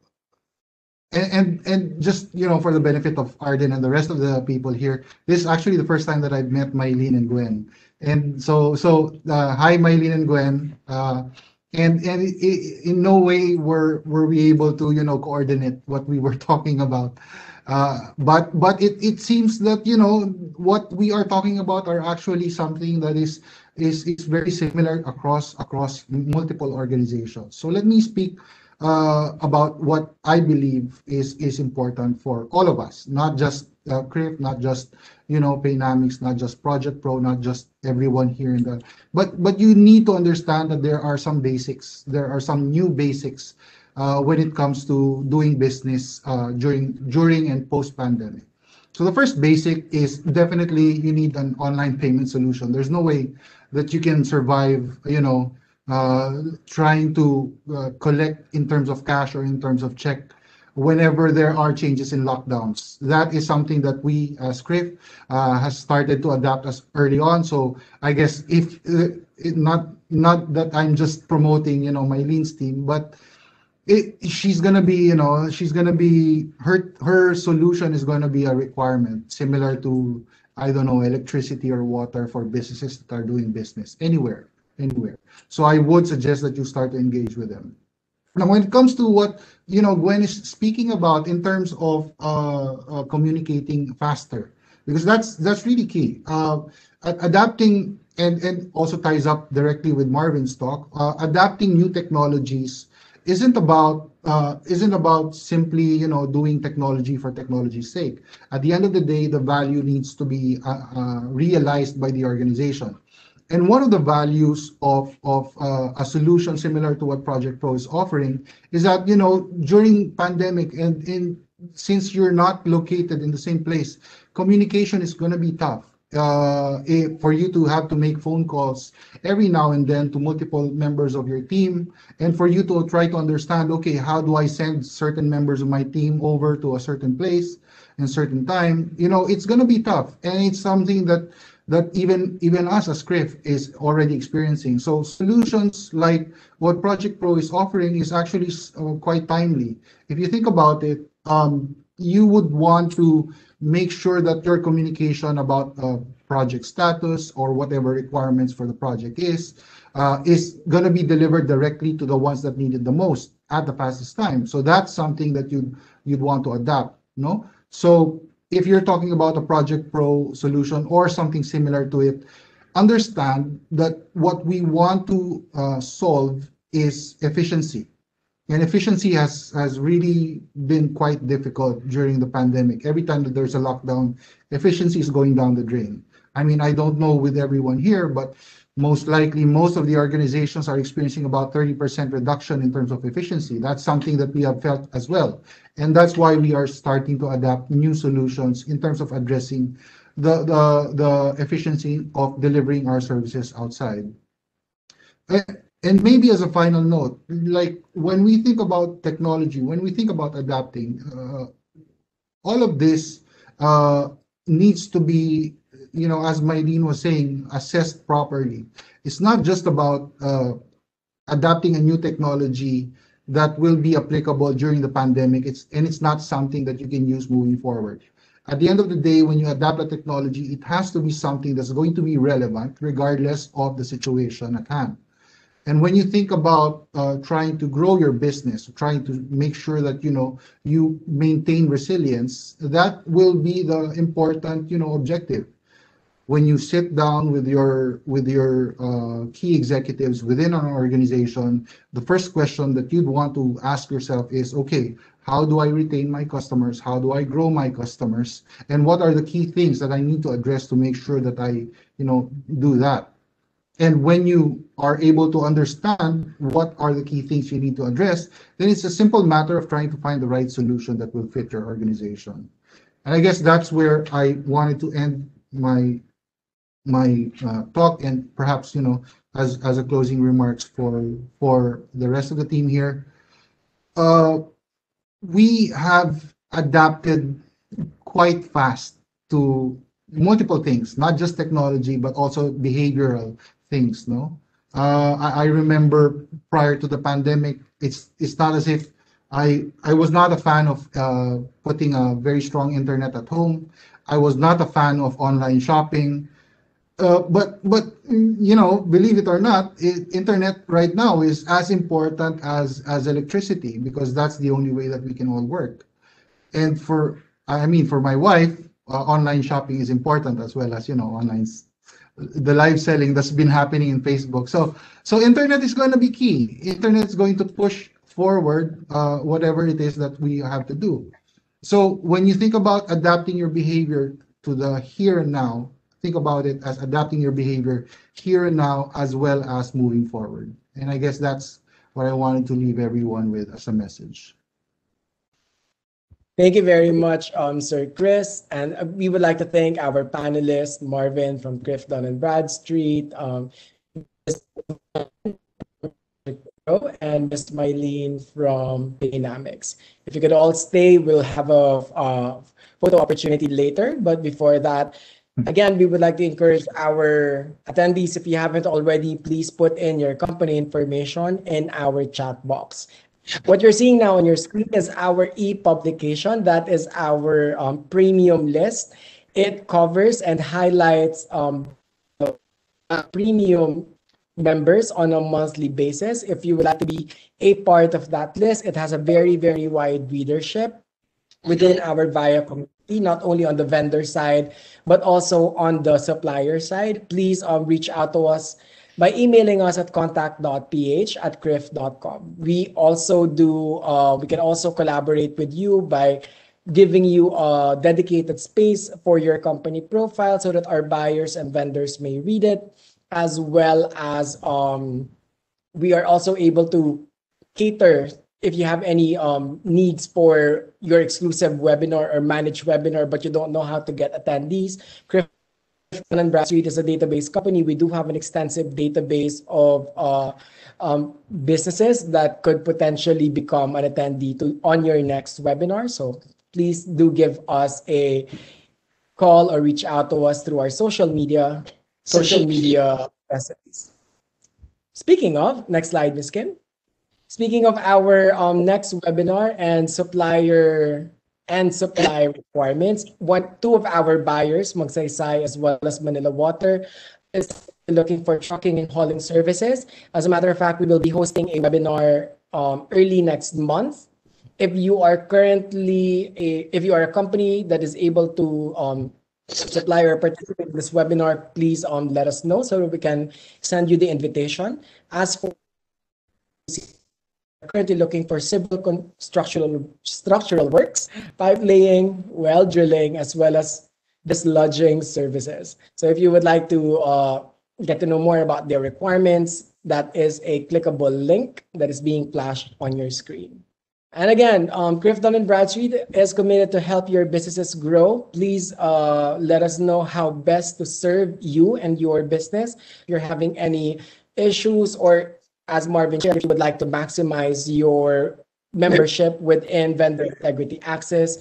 and just for the benefit of Arden and the rest of the people here, this is actually the first time that I've met Mylene and Gwen. And hi Mylene and Gwen. In no way were we able to coordinate what we were talking about. But it seems that what we are talking about are actually something that is very similar across multiple organizations. So let me speak about what I believe is important for all of us, not just CRIF, not just Paynamics, not just ProjectPro, not just everyone here in the. But you need to understand that there are some basics. There are some new basics when it comes to doing business during and post pandemic. So the first basic is definitely you need an online payment solution. There's no way that you can survive, trying to collect in terms of cash or in terms of check whenever there are changes in lockdowns. That is something that we as CRIF has started to adapt as early on. So I guess if not that I'm just promoting Mylene's team, but she's gonna be her solution is gonna be a requirement similar to, I don't know, electricity or water for businesses that are doing business anywhere. So I would suggest that you start to engage with them. Now, when it comes to what Gwen is speaking about in terms of communicating faster, because that's really key. Adapting and also ties up directly with Marvin's talk. Adapting new technologies isn't about simply doing technology for technology's sake. At the end of the day, the value needs to be realized by the organization. And one of the values of a solution similar to what ProjectPro is offering is that during pandemic and since you're not located in the same place, communication is going to be tough. For you to have to make phone calls every now and then to multiple members of your team, and for you to try to understand, okay, how do I send certain members of my team over to a certain place in certain time? It's going to be tough, and it's something that even us as CRIF is already experiencing. So solutions like what ProjectPro is offering is actually quite timely. If you think about it, you would want to make sure that your communication about project status or whatever requirements for the project is going to be delivered directly to the ones that need it the most at the fastest time. So that's something that you'd want to adapt. So if you're talking about a ProjectPro solution or something similar to it, understand that what we want to solve is efficiency. And efficiency has really been quite difficult during the pandemic. Every time that there's a lockdown, efficiency is going down the drain. I mean, I don't know with everyone here, but most likely most of the organizations are experiencing about 30% reduction in terms of efficiency. That's something that we have felt as well. And that's why we are starting to adapt new solutions in terms of addressing the efficiency of delivering our services outside. And maybe as a final note, like when we think about technology, when we think about adapting, all of this needs to be, as Mylene was saying, assessed properly. It's not just about adapting a new technology that will be applicable during the pandemic. It's not something that you can use moving forward. At the end of the day, when you adapt a technology, it has to be something that's going to be relevant regardless of the situation at hand. And when you think about trying to grow your business, trying to make sure that you maintain resilience, that will be the important objective. When you sit down with your key executives within an organization, the first question that you'd want to ask yourself is, okay, how do I retain my customers? How do I grow my customers? And what are the key things that I need to address to make sure that I do that? And when you are able to understand what are the key things you need to address, then it's a simple matter of trying to find the right solution that will fit your organization. And I guess that's where I wanted to end my talk, and perhaps as a closing remarks for the rest of the team here. We have adapted quite fast to multiple things, not just technology, but also behavioral things. No, I remember prior to the pandemic, it's not as if I was not a fan of putting a very strong internet at home. I was not a fan of online shopping. But believe it or not, internet right now is as important as electricity, because that's the only way that we can all work. And for my wife, online shopping is important, as well as online the live selling that's been happening in Facebook. So internet is going to be key. Internet is going to push forward whatever it is that we have to do. So when you think about adapting your behavior to the here and now, think about it as adapting your behavior here and now, as well as moving forward. And I guess that's what I wanted to leave everyone with as a message. Thank you very much, Sir Chris. And we would like to thank our panelists, Marvin from CRIF Dun & Bradstreet, and Ms. Mylene from Paynamics. If you could all stay, we'll have a photo opportunity later. But before that, again, we would like to encourage our attendees, if you haven't already, please put in your company information in our chat box. What you're seeing now on your screen is our e-publication. That is our premium list. It covers and highlights premium members on a monthly basis. If you would like to be a part of that list, it has a very, very wide readership within our VIA community, not only on the vendor side, but also on the supplier side. Please reach out to us by emailing us at contact.ph@crif.com. We also we can also collaborate with you by giving you a dedicated space for your company profile so that our buyers and vendors may read it, as well as we are also able to cater if you have any needs for your exclusive webinar or managed webinar, but you don't know how to get attendees. CRIF Dun & Bradstreet is a database company. We do have an extensive database of businesses that could potentially become an attendee on your next webinar. So please do give us a call or reach out to us through our social media recipes. Speaking of, next slide, Ms. Kim. Speaking of our next webinar and supply requirements, two of our buyers, Magsaysay as well as Manila Water, is looking for trucking and hauling services. As a matter of fact, we will be hosting a webinar early next month. if you are currently if you are a company that is able to supply or participate in this webinar, please let us know so we can send you the invitation. As for currently looking for civil structural works, pipe laying, well drilling, as well as dislodging services. So if you would like to get to know more about their requirements, that is a clickable link that is being flashed on your screen. And again, CRIF Dun & Bradstreet is committed to help your businesses grow. Please let us know how best to serve you and your business. If you're having any issues, or as Marvin shared, if you would like to maximize your membership within Vendor Integrity Access,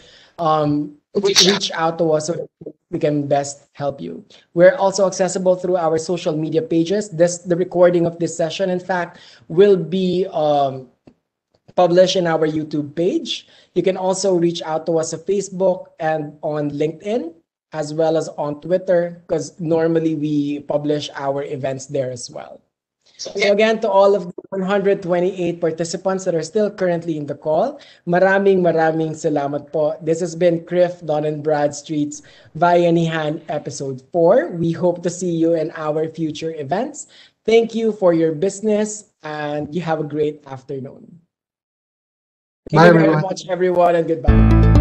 reach out to us so we can best help you. We're also accessible through our social media pages. The recording of this session, in fact, will be published in our YouTube page. You can also reach out to us on Facebook and on LinkedIn, as well as on Twitter, because normally we publish our events there as well. So again, to all of the 128 participants that are still currently in the call, maraming salamat po. This has been CRIF Dun & Bradstreet's VIA-nihan episode 4. We hope to see you in our future events. Thank you for your business, and you have a great afternoon. Bye, Thank you very everyone. much, everyone, and goodbye.